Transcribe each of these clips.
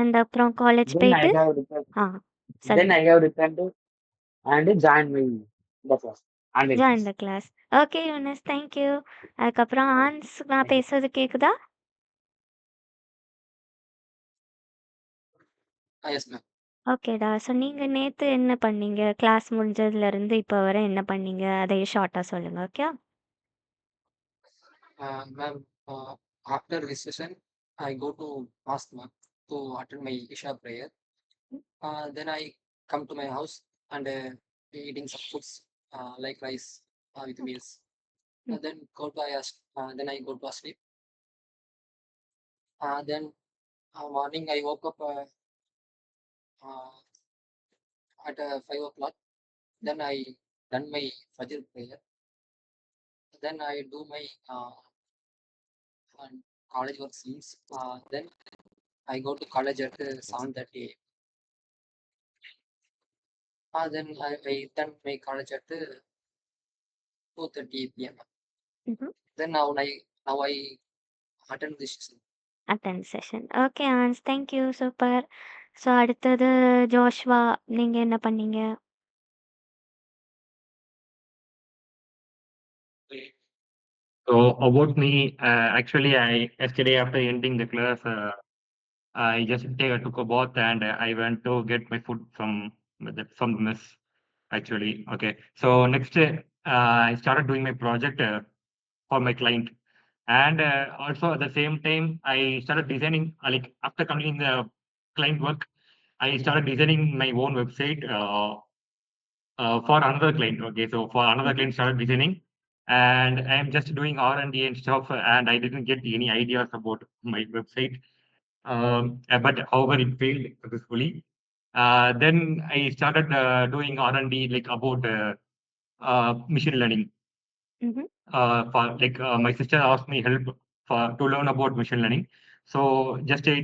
And அப்புறம் college Then I போயிட்டு have returned. Ah Then சொல்லுங்க. I have returned to and joined my the class online join class. The class. Okay Eunice. Thank you. அதுக்கப்புறம் ஆன்ஸ் நான் Thank you. பேசுறது கேக்குதா? Yes, ma'am. ஓகேடா. So நீங்க நேத்து என்ன பண்ணீங்க? கிளாஸ் முடிஞ்சதுலருந்து இப்ப வரை என்ன பண்ணீங்க? அதையும் ஷார்ட்டா சொல்லுங்க. Okay? Ma'am, after this session, I go to mosque, ma'am, to attend my Isha prayer. Then I come to my house and eating some foods like rice with meals. ம். Then then I go to sleep. Then morning I woke up uh, at 5 o'clock. Then I done my Fajr prayer. Then I do my college work since. Then I go to college at 7:30 a.m. Then I done my college at 2:30 p.m. ம்ஹ்ம். Then now I attend this session. Attend session. Okay ஆன்ஸ். Thank you. Super. So அடுத்தது Joshua. நீங்க என்ன பண்ணீங்க? So about me, actually, I yesterday after ending the class, I just took a bath and I went to get my food from the mess. Actually, okay. So next, I started doing my project for my client, and also at the same time, I started designing. Like after completing the client work, I started designing my own website for another client. Okay, so for another ம்ஹ்ம். client, started designing, and I am just doing R&D and stuff, and I didn't get any ideas about my website. But however, it failed successfully. Then I started doing R&D like about machine learning. ம்ஹ்ம். For like my sister asked me help to learn about machine learning. So just I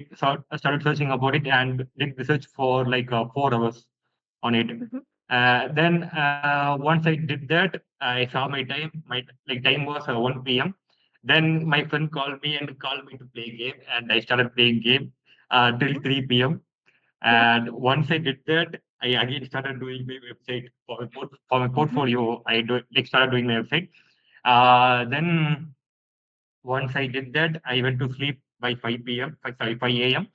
started searching about it and did research for like 4 hours on it. ம்ஹ்ம். Then once I did that, I saw my time. My like time was 1 p.m. Then my friend called me to play game, and I started playing game till ம்ஹ்ம். 3 p.m. Yeah. And once I did that, I again started doing my website for my ம்ஹ்ம். portfolio. I started doing my website. Then once I did that, I went to sleep by 5 p.m. Sorry, 5 a.m. ம்ஹ்ம்.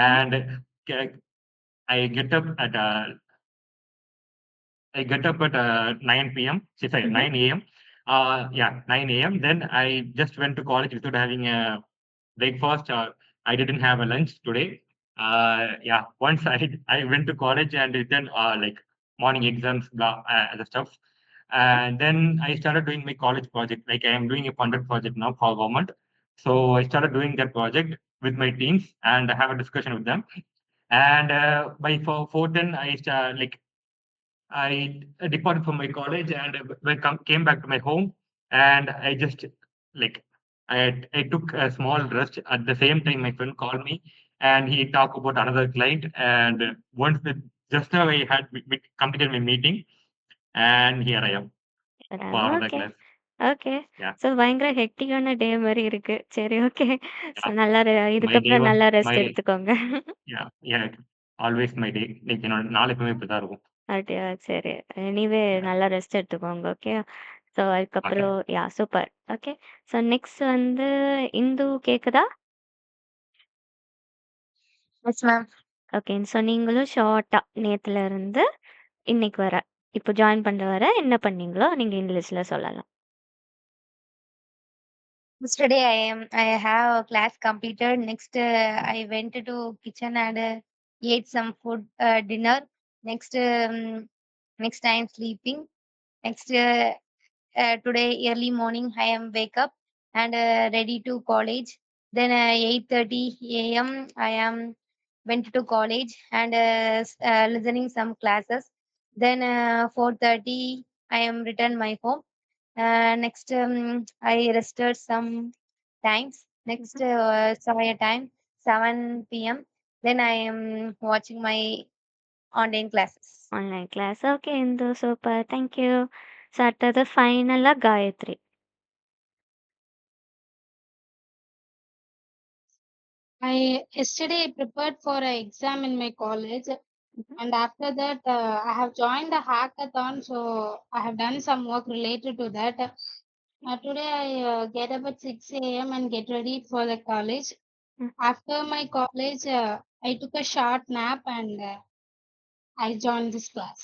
And I get up at 9 p.m. Sorry, ம்ஹ்ம். 9 a.m. Yeah, 9 a.m. Then I just went to college without having a breakfast. I didn't have a lunch today. Yeah, once I went to college and then like morning exams, the stuff. And then I started doing my college project. Like I am doing a funded project now for government. So I started doing that project with my teams and have a discussion with them. And by 4:10, I departed from my college and came back to my home, and I just like I took a small rest. At the same time, my friend called me and he talked about another client. And just now I had completed my meeting, and here I am for another okay. class. Okay. Yeah, so பயங்கர ஹெக்டிக்கான டே மாரி இருக்கு. சரி okay. So yeah. நல்லா My day இதுக்கப்புறம் was நல்லா rest my எடுத்துக்கோங்க. yeah. Always my day. Like என்னோட நாள் எப்பவுமே இப்படிதான் இருக்கும். அப்படியா? சரி. Anyway Yeah. நல்லா ரெஸ்ட் எடுத்துக்கோங்க. ஓகே. So Okay. அதுக்கப்புறம் சூப்பர். ஓகே. ஸோ நெக்ஸ்ட் வந்து இந்து கேக்குதா? Yes, ma'am. ஓகே. ஸோ நீங்களும் ஷார்ட்டா நேத்துல இருந்து இன்னைக்கு வர, இப்போ ஜாயின் பண்ற வர என்ன பண்ணீங்களோ நீங்க இங்கிலீஷ்ல சொல்லலாம். Yesterday I have a class completed. Next I went to kitchen and ate some food dinner. Next I am sleeping. Next today early morning I am wake up and ready to college. Then 8:30 a.m. I am went to college and listening some classes. Then 4:30 I am returned my home. Next I rested some times. Next saw a time 7 p.m. Then I am watching my online classes. Online class. Okay Indhu super. Thank you. So அடுத்தது ஃபைனலா Gayathri. Yesterday I prepared for an exam in my college, Mhm. and after that I have joined a hackathon, so I have done some work related to that. Today I get up at 6 a.m. and get ready for the college. Mm. After my college, I took a short nap and I joined this class.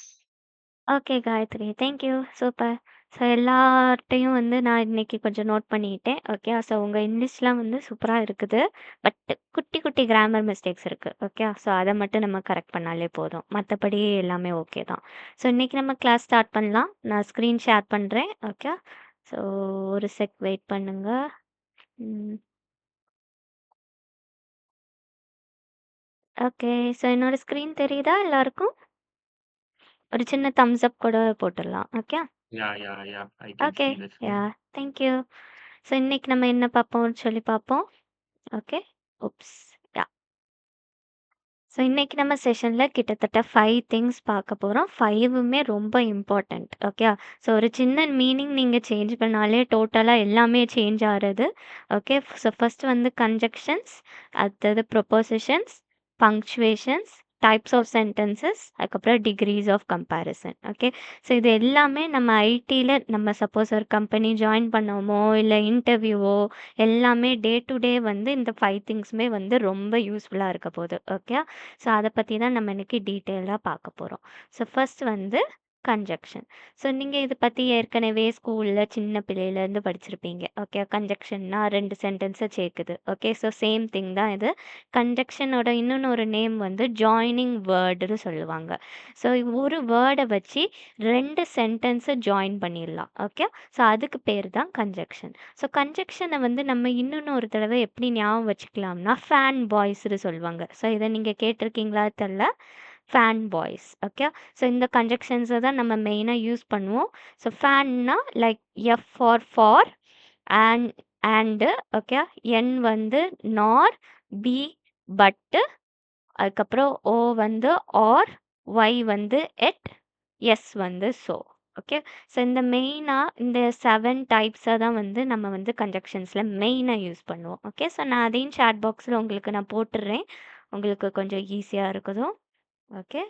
Okay Gayathri. Thank you. Super. So எல்லார்ட்டயும் வந்து நான் இன்னைக்கு கொஞ்சம் note பண்ணிட்டேன். Okay. So உங்க இங்கிலீஷ்லாம் வந்து சூப்பரா இருக்குது. பட் குட்டி குட்டி கிராமர் மிஸ்டேக்ஸ் இருக்கு. ஓகே. ஸோ அத மட்டும் நம்ம கரெக்ட் பண்ணாலே போதும். மத்தபடி எல்லாமே ஓகே தான். ஸோ இன்னைக்கு நம்ம கிளாஸ் ஸ்டார்ட் பண்ணலாம். நான் ஸ்க்ரீன் ஷேர் பண்றேன். ஓகே. ஸோ ஒரு செக் வெயிட் பண்ணுங்க. ம். ஓகே. ஸோ என்னோட ஸ்க்ரீன் தெரியுதா எல்லாருக்கும்? ஒரு சின்ன தம்ஸ் அப் கூட போட்டுடலாம். Okay. Yeah. I can okay. see the screen. Yeah. Thank you. So இன்னைக்கு நம்ம என்ன பார்ப்போம்னு சொல்லி பார்ப்போம். ஓகே. உப்ஸ். யா. ஸோ இன்னைக்கு நம்ம செஷன்ல கிட்டத்தட்ட 5 திங்ஸ் பார்க்க போறோம். 5மே ரொம்ப இம்பார்ட்டன்ட். ஓகே. ஸோ ஒரு சின்ன மீனிங் நீங்க சேஞ்ச் பண்ணாலே டோட்டலா எல்லாமே சேஞ்ச் ஆறது. ஓகே. ஸோ ஃபர்ஸ்ட் வந்து கன்ஜங்ஷன்ஸ், அடுத்தது propositions, punctuations, types of sentences, அதுக்கப்புறம் degrees of comparison. Okay. So இது எல்லாமே நம்ம ஐடில நம்ம சப்போஸ் ஒரு கம்பெனி ஜாயின் பண்ணோமோ, இல்ல இன்டர்வியூவோ எல்லாமே டே டு டே வந்து இந்த 5 திங்ஸுமே வந்து ரொம்ப யூஸ்ஃபுல்லா இருக்க போகுது. ஓகே. ஸோ அத பத்தி தான் நம்ம இன்னைக்கு டீட்டெயிலா பார்க்க போறோம். ஸோ ஃபர்ஸ்ட் வந்து கன்ஜங்ஷன். ஸோ நீங்க இத பத்தி ஏற்கனவே ஸ்கூல்ல சின்ன பிள்ளையிலேருந்து படிச்சிருப்பீங்க. ஓகே. கன்ஜங்ஷன்னா 2 சென்டென்ஸ சேர்க்குது. ஓகே. ஸோ சேம் திங் தான் இது. கன்ஜங்ஷனோட இன்னொரு நேம் வந்து ஜாயினிங் வேர்டுன்னு சொல்லுவாங்க. ஸோ ஒரு வேர்ட வச்சு 2 சென்டென்ஸ ஜாயின் பண்ணிடலாம். ஓகே. ஸோ அதுக்கு பேர் தான் கன்ஜங்ஷன். ஸோ கன்ஜங்ஷனை வந்து நம்ம இன்னொரு தடவை எப்படி ஞாபகம் வச்சுக்கலாம்னா ஃபேன் பாய்ஸ்ன்னு சொல்லுவாங்க. ஸோ இதை நீங்க கேட்டிருக்கீங்களா தெரியல. Fan boys. ஓகே. ஸோ இந்த கன்ஜங்ஷன்ஸை தான் நம்ம மெயினாக யூஸ் பண்ணுவோம். ஸோ ஃபேன்னா like F for and. Okay. N வந்து நார், பி பட்டு, அதுக்கப்புறம் ஓ வந்து ஆர், ஒய் வந்து எட், எஸ் வந்து ஸோ. ஓகே. ஸோ இந்த மெயினாக இந்த 7 டைப்ஸை தான் வந்து நம்ம வந்து கன்ஜங்ஷன்ஸில் மெயினாக யூஸ் பண்ணுவோம். ஓகே. ஸோ நான் அதையும் சாட் பாக்ஸில் உங்களுக்கு நான் போட்டுடுறேன். உங்களுக்கு கொஞ்சம் ஈஸியாக இருக்குதும். ஓகே.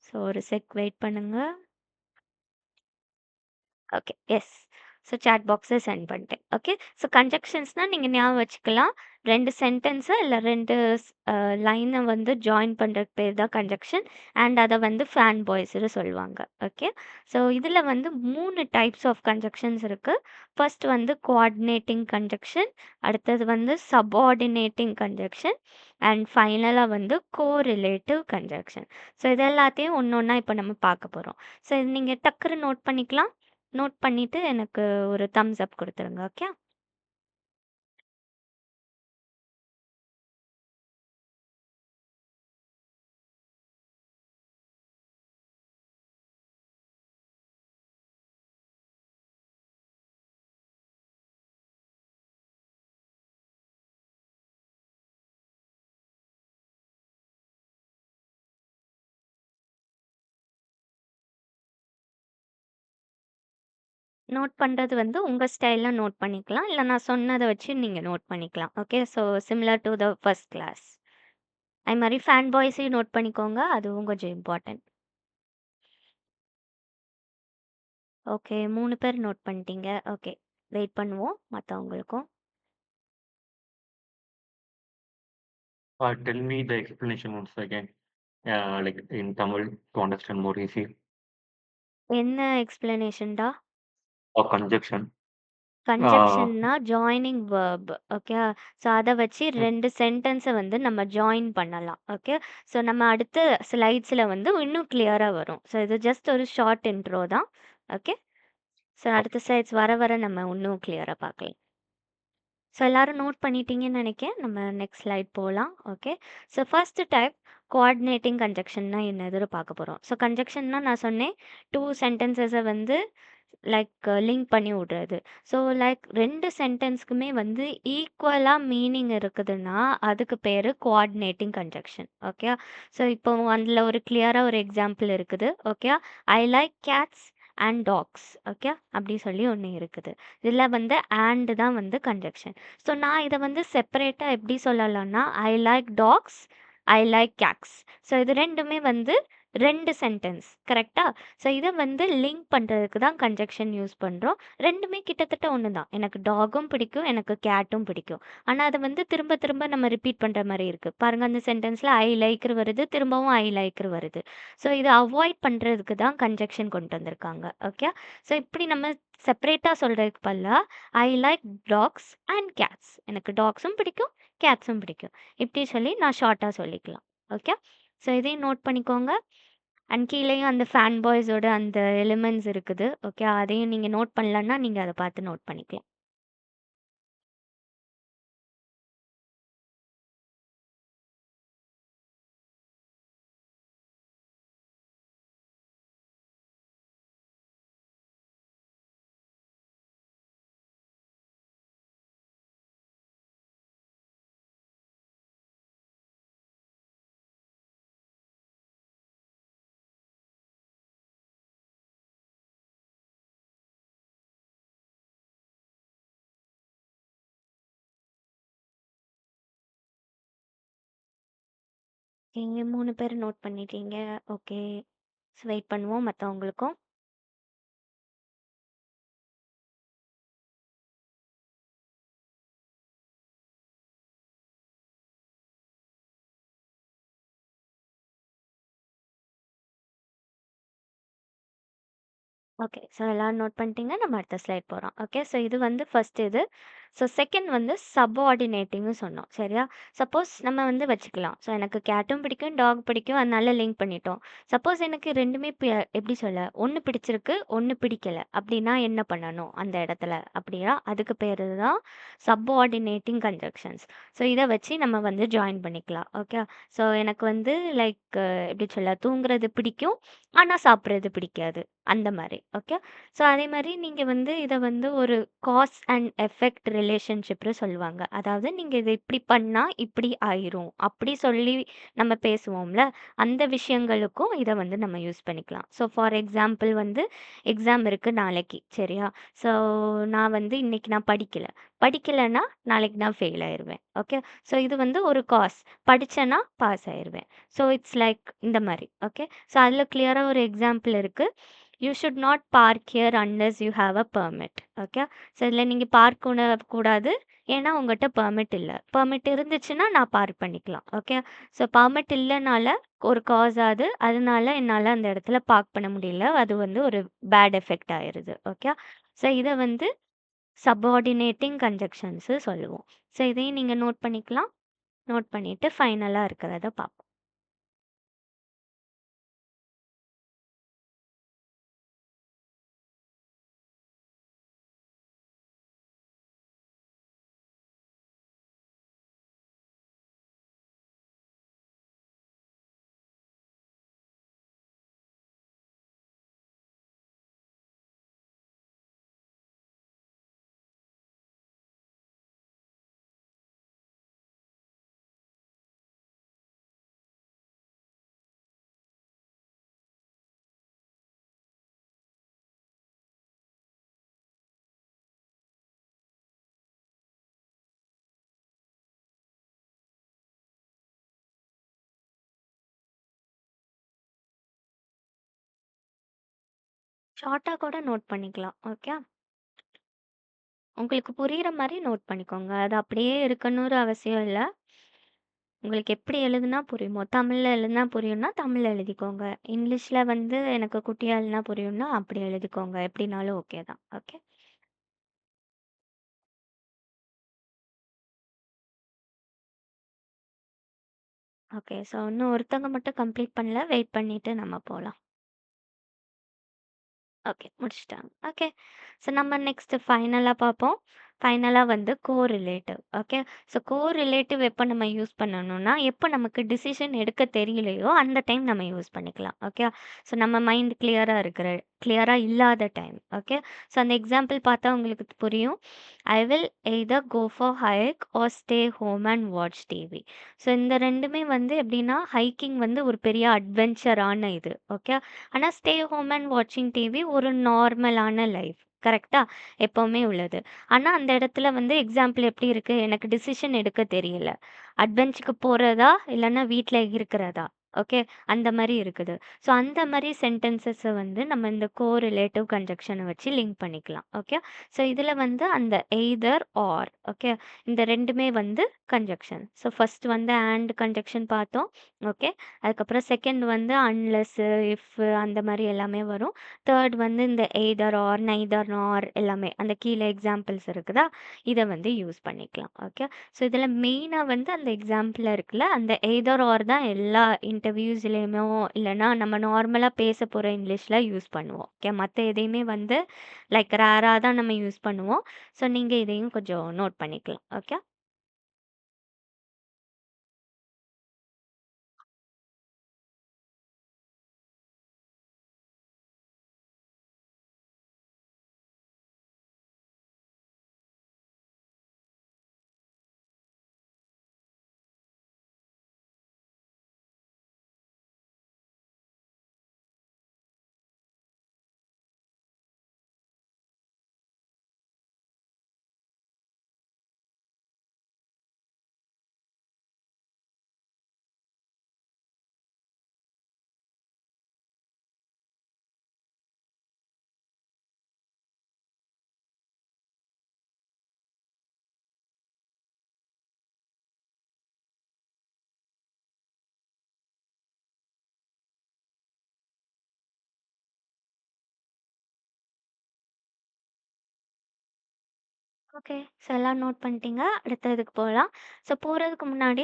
ஸோ ஒரு செக் வெயிட் பண்ணுங்க. ஓகே. எஸ். ஸோ சாட் பாக்ஸை சென்ட் பண்ணிட்டேன். ஓகே. ஸோ கன்ஜங்ஷன்ஸ்னால் நீங்கள் ஞாபகம் வச்சுக்கலாம். 2 சென்டென்ஸு இல்லை 2 லைனை வந்து ஜாயின் பண்ணுறதுக்கு பேர் தான் கன்ஜங்ஷன். அண்ட் அதை வந்து ஃபேன் பாய்ஸ்னு சொல்லுவாங்க. ஓகே. ஸோ இதில் வந்து 3 டைப்ஸ் ஆஃப் கன்ஜங்ஷன்ஸ் இருக்குது. ஃபர்ஸ்ட் வந்து கோஆர்டினேட்டிங் கன்ஜங்ஷன், அடுத்தது வந்து சப்பார்டினேட்டிங் கன்ஜங்ஷன், அண்ட் ஃபைனலாக வந்து கோரிலேட்டிவ் கன்ஜங்ஷன். ஸோ இது எல்லாத்தையும் ஒன்று ஒன்றா இப்போ நம்ம பார்க்க போகிறோம். ஸோ இது நீங்கள் டக்குன்னு நோட் பண்ணிக்கலாம். நோட் பண்ணிட்டு எனக்கு ஒரு தம்ஸ் அப் கொடுத்துருங்க. ஓகே. நோட் பண்ணுறது வந்து உங்கள் ஸ்டைலில் நோட் பண்ணிக்கலாம். இல்லை நான் சொன்னதை வச்சு நீங்கள் நோட் பண்ணிக்கலாம். Okay. So similar to the first class. அது மாதிரி ஃபேன் பாய்ஸையும் நோட் பண்ணிக்கோங்க. அதுவும் கொஞ்சம் இம்பார்ட்டன்ட். ஓகே. 3 பேர் நோட் பண்ணிட்டீங்க. ஓகே. வெயிட் பண்ணுவோம் மற்றவங்களுக்கும். Tell me the explanation once again, like in Tamil to understand more easy. என்ன எக்ஸ்பிளனேஷன்டா? Or conjunction. கன்ஜங்ஷன்னா ஜாயினிங் வேர்ப். ஓகே. ஸோ அதை வச்சு 2 சென்டென்ஸை வந்து நம்ம ஜாயின் பண்ணலாம். ஓகே. ஸோ நம்ம அடுத்த ஸ்லைட்ஸில் வந்து இன்னும் கிளியராக வரும். ஸோ இது ஜஸ்ட் ஒரு ஷார்ட் இன்ட்ரோ தான். ஓகே. ஸோ அடுத்த ஸ்லைட்ஸ் வர நம்ம இன்னும் கிளியராக பார்க்கலாம். ஸோ எல்லாரும் நோட் பண்ணிட்டீங்கன்னு நினைக்கிறேன். நம்ம நெக்ஸ்ட் ஸ்லைட் போகலாம். Okay. So first type coordinating கன்ஜங்ஷன்னா என்னதுன்னு பார்க்க போகிறோம். ஸோ கன்ஜங்ஷன்னா நான் சொன்னேன் 2 சென்டென்சஸை வந்து லைக் லிங்க் பண்ணி விடுறது. ஸோ லைக் 2 சென்டென்ஸ்க்குமே வந்து ஈக்குவலாக மீனிங் இருக்குதுன்னா அதுக்கு பேர் கோஆர்டினேட்டிங் கன்ஜங்ஷன். ஓகே. ஸோ இப்போ அதில் ஒரு கிளியராக ஒரு எக்ஸாம்பிள் இருக்குது. Okay. I like cats and dogs. Okay. அப்படி சொல்லி ஒண்ணு இருக்குது. இதுல வந்து அண்ட் தான் வந்து கன்ஜங்ஷன். ஸோ நான் இத வந்து செப்பரேட்டா எப்படி சொல்லலாம்னா, I like dogs, I like cats. So இது 2மே வந்து 2 சென்டென்ஸ். கரெக்ட்டா? ஸோ இத வந்து லிங்க் பண்றதுக்கு தான் கன்ஜங்ஷன் யூஸ் பண்றோம். 2மே கிட்டத்தட்ட ஒண்ணு தான். எனக்கு டாகும் பிடிக்கும், எனக்கு கேட்டும் பிடிக்கும். ஆனா அத வந்து திரும்ப திரும்ப நம்ம ரிப்பீட் பண்ற மாரி இருக்கு. பாருங்க அந்த சென்டென்ஸ்ல ஐ லைக்ரு வருது, திரும்பவும் ஐ லைக்ரு வருது. ஸோ இத அவாய்ட் பண்றதுக்கு தான் கன்ஜங்ஷன் கொண்டு வந்திருக்காங்க. ஓகே. ஸோ இப்படி நம்ம செப்பரேட்டா சொல்றதுக்கு பதிலா I like dogs and cats. எனக்கு டாக்ஸும் பிடிக்கும், கேட்ஸும் பிடிக்கும். இப்படி சொல்லி நான் ஷார்ட்டா சொல்லிக்கலாம். ஓகே. ஸோ இதையும் நோட் பண்ணிக்கோங்க. அண்ட் கீழேயும் அந்த ஃபேன் பாய்ஸோட அந்த எலிமெண்ட்ஸ் இருக்குது. ஓகே. அதையும் நீங்க நோட் பண்ணலன்னா, நீங்க அத பார்த்து நோட் பண்ணிக்கலாம். நீங்க 3 பேர் நோட் பண்ணிட்டீங்க. ஓகே. வெயிட் பண்ணுவோம் மத்தவங்களுக்கும். ஓகே. ஸோ எல்லாரும் நோட் பண்ணிட்டீங்க. நம்ம அடுத்த ஸ்லைட் போறோம். ஓகே. ஸோ இது வந்து ஃபர்ஸ்ட் இது. ஸோ செகண்ட் வந்து சப்பார்டினேட்டிங்னு சொன்னோம். சரியா? சப்போஸ் நம்ம வந்து வச்சுக்கலாம். ஸோ எனக்கு கேட்டும் பிடிக்கும், டாக் பிடிக்கும். அதனால லிங்க் பண்ணிட்டோம். சப்போஸ் எனக்கு 2மே எப்படி சொல்ல? ஒண்ணு பிடிச்சிருக்கு, ஒண்ணு பிடிக்கல. அப்படின்னா என்ன பண்ணணும் அந்த இடத்துல? அப்படியா? அதுக்கு பேரு தான் சப்பார்டினேட்டிங் கன்ஜங்ஷன்ஸ். ஸோ இத வச்சு நம்ம வந்து ஜாயின் பண்ணிக்கலாம். ஓகே. ஸோ எனக்கு வந்து லைக் எப்படி சொல்ல? தூங்குறது பிடிக்கும். ஆனா சாப்பிடுறது பிடிக்காது. அந்த மாரி. ஓகே. ஸோ அதே மாரி நீங்க வந்து இத வந்து ஒரு காஸ் அண்ட் எஃபெக்ட் ரிலேஷன்ஷிப்னு சொல்லுவாங்க. அதாவது நீங்க இத இப்படி பண்ணா இப்படி ஆயிரும். அப்படி சொல்லி நம்ம பேசுவோம்ல, அந்த விஷயங்களுக்கும் இத வந்து நம்ம யூஸ் பண்ணிக்கலாம். ஸோ ஃபார் எக்ஸாம்பிள் வந்து எக்ஸாம் இருக்கு நாளைக்கு. சரியா? ஸோ நான் வந்து இன்னைக்கு நான் படிக்கல. படிக்கலன்னா நாளைக்கு நான் ஃபெயில் ஆயிருவேன். ஓகே. ஸோ இது வந்து ஒரு காஸ். படிச்சேன்னா பாஸ் ஆயிருவேன். ஸோ இட்ஸ் லைக் இந்த மாரி. ஓகே. ஸோ அதில கிளியரா ஒரு எக்ஸாம்பிள் இருக்கு. You should not park here unless you have a permit. Okay. So இதில நீங்க பார்க் கூடாது. ஏன்னா உங்கட்ட பெர்மிட் இல்ல. பெர்மிட் இருந்துச்சுன்னா நான் பார்க் பண்ணிக்கலாம். ஓகே. ஸோ பெர்மிட் இல்லனால ஒரு காஸ் அது. அதனால என்னால அந்த இடத்துல பார்க் பண்ண முடியல. அது வந்து ஒரு பேட் எஃபெக்ட் ஆயிருது. ஓகே. ஸோ இத வந்து சப்பார்டினேட்டிங் கன்ஜங்ஷன்ஸ் சொல்லுவோம். ஸோ இதையும் நீங்க நோட் பண்ணிக்கலாம். நோட் பண்ணிட்டு ஃபைனலா இருக்கிறத பார்ப்போம். ஷார்ட்டா கூட நோட் பண்ணிக்கலாம். ஓகே. உங்களுக்கு புரியிற மாரி நோட் பண்ணிக்கோங்க. அது அப்படியே இருக்கணும்னு அவசியம் இல்ல. உங்களுக்கு எப்படி எழுதுனா புரியுமோ, தமிழ்ல எழுதுனா புரியும்னா தமிழ்ல எழுதிக்கோங்க. இங்கிலீஷ்ல வந்து எனக்கு குட்டியா எழுதுனா புரியும்னா அப்படி எழுதிக்கோங்க. எப்படினாலும் ஓகே தான். ஓகே. ஓகே. ஸோ இன்னும் ஒருத்தவங்க மட்டும் கம்ப்ளீட் பண்ணல. வெயிட் பண்ணிட்டு நம்ம போலாம். ஓகே. முடிச்சுட்டாங்க. ஓகே. ஸோ நம்ம நெக்ஸ்ட் ஃபைனலா பார்ப்போம். ஃபைனலா வந்து கோரிலேட்டிவ். ஓகே. ஸோ கோரிலேட்டிவ் எப்போ நம்ம யூஸ் பண்ணணும்னா, எப்போ நமக்கு டிசிஷன் எடுக்க தெரியலையோ, அந்த டைம் நம்ம யூஸ் பண்ணிக்கலாம். ஓகே. ஸோ நம்ம மைண்ட் கிளியரா இல்லாத டைம். ஓகே. ஸோ அந்த எக்ஸாம்பிள் பார்த்தா உங்களுக்கு புரியும். I will either go for hike or stay home and watch TV. So இந்த 2மே வந்து எப்படின்னா, ஹைக்கிங் வந்து ஒரு பெரிய அட்வென்ச்சரான இது. ஓகே. ஆனா ஸ்டே ஹோம் அண்ட் வாட்சிங் டிவி ஒரு நார்மலான லைஃப். கரெக்ட்டா? எப்பவுமே உள்ளது. ஆனா அந்த இடத்துல வந்து எக்ஸாம்பிள் எப்படி இருக்கு? எனக்கு டிசிஷன் எடுக்க தெரியல. அட்வென்ச்சுக்கு போறதா? இல்லன்னா வீட்ல இருக்கிறதா? ஓகே. அந்த மாரி இருக்குது. ஸோ அந்த மாரி சென்டென்சஸ வந்து நம்ம இந்த கோரிலேட்டிவ் கன்ஜங்ஷன வச்சு லிங்க் பண்ணிக்கலாம். ஓகே. ஸோ இதுல வந்து அந்த எய்தர் ஆர். ஓகே. இந்த 2மே வந்து கன்ஜங்ஷன். ஸோ ஃபர்ஸ்ட் வந்து அண்ட் கன்ஜங்ஷன் பார்த்தோம். ஓகே. அதுக்கப்புறம் செகண்ட் வந்து அன்லெஸ், இஃப் அந்த மாரி எல்லாமே வரும். தேர்ட் வந்து இந்த எய்தர் ஆர், நெய்தர் நார் எல்லாமே அந்த கீழ எக்ஸாம்பிள்ஸ் இருக்குதா? இத வந்து யூஸ் பண்ணிக்கலாம். ஓகே. ஸோ இதில மெயினா வந்து அந்த எக்ஸாம்பிள்ல இருக்குல்ல, அந்த எய்தர் ஆர் தான் எல்லா இன்டர்வியூஸ்லயுமோ இல்லன்னா நம்ம நார்மலா பேச போற இங்கிலீஷ்ல யூஸ் பண்ணுவோம். ஓகே. மத்த எதையுமே வந்து லைக் ரேரா தான் நம்ம யூஸ் பண்ணுவோம். ஸோ நீங்க இதையும் கொஞ்சம் நோட் பண்ணிக்கலாம். ஓகே. ஓகே. ஸோ எல்லாம் நோட் பண்ணிட்டீங்க. அடுத்த இதுக்கு போலாம். ஸோ போறதுக்கு முன்னாடி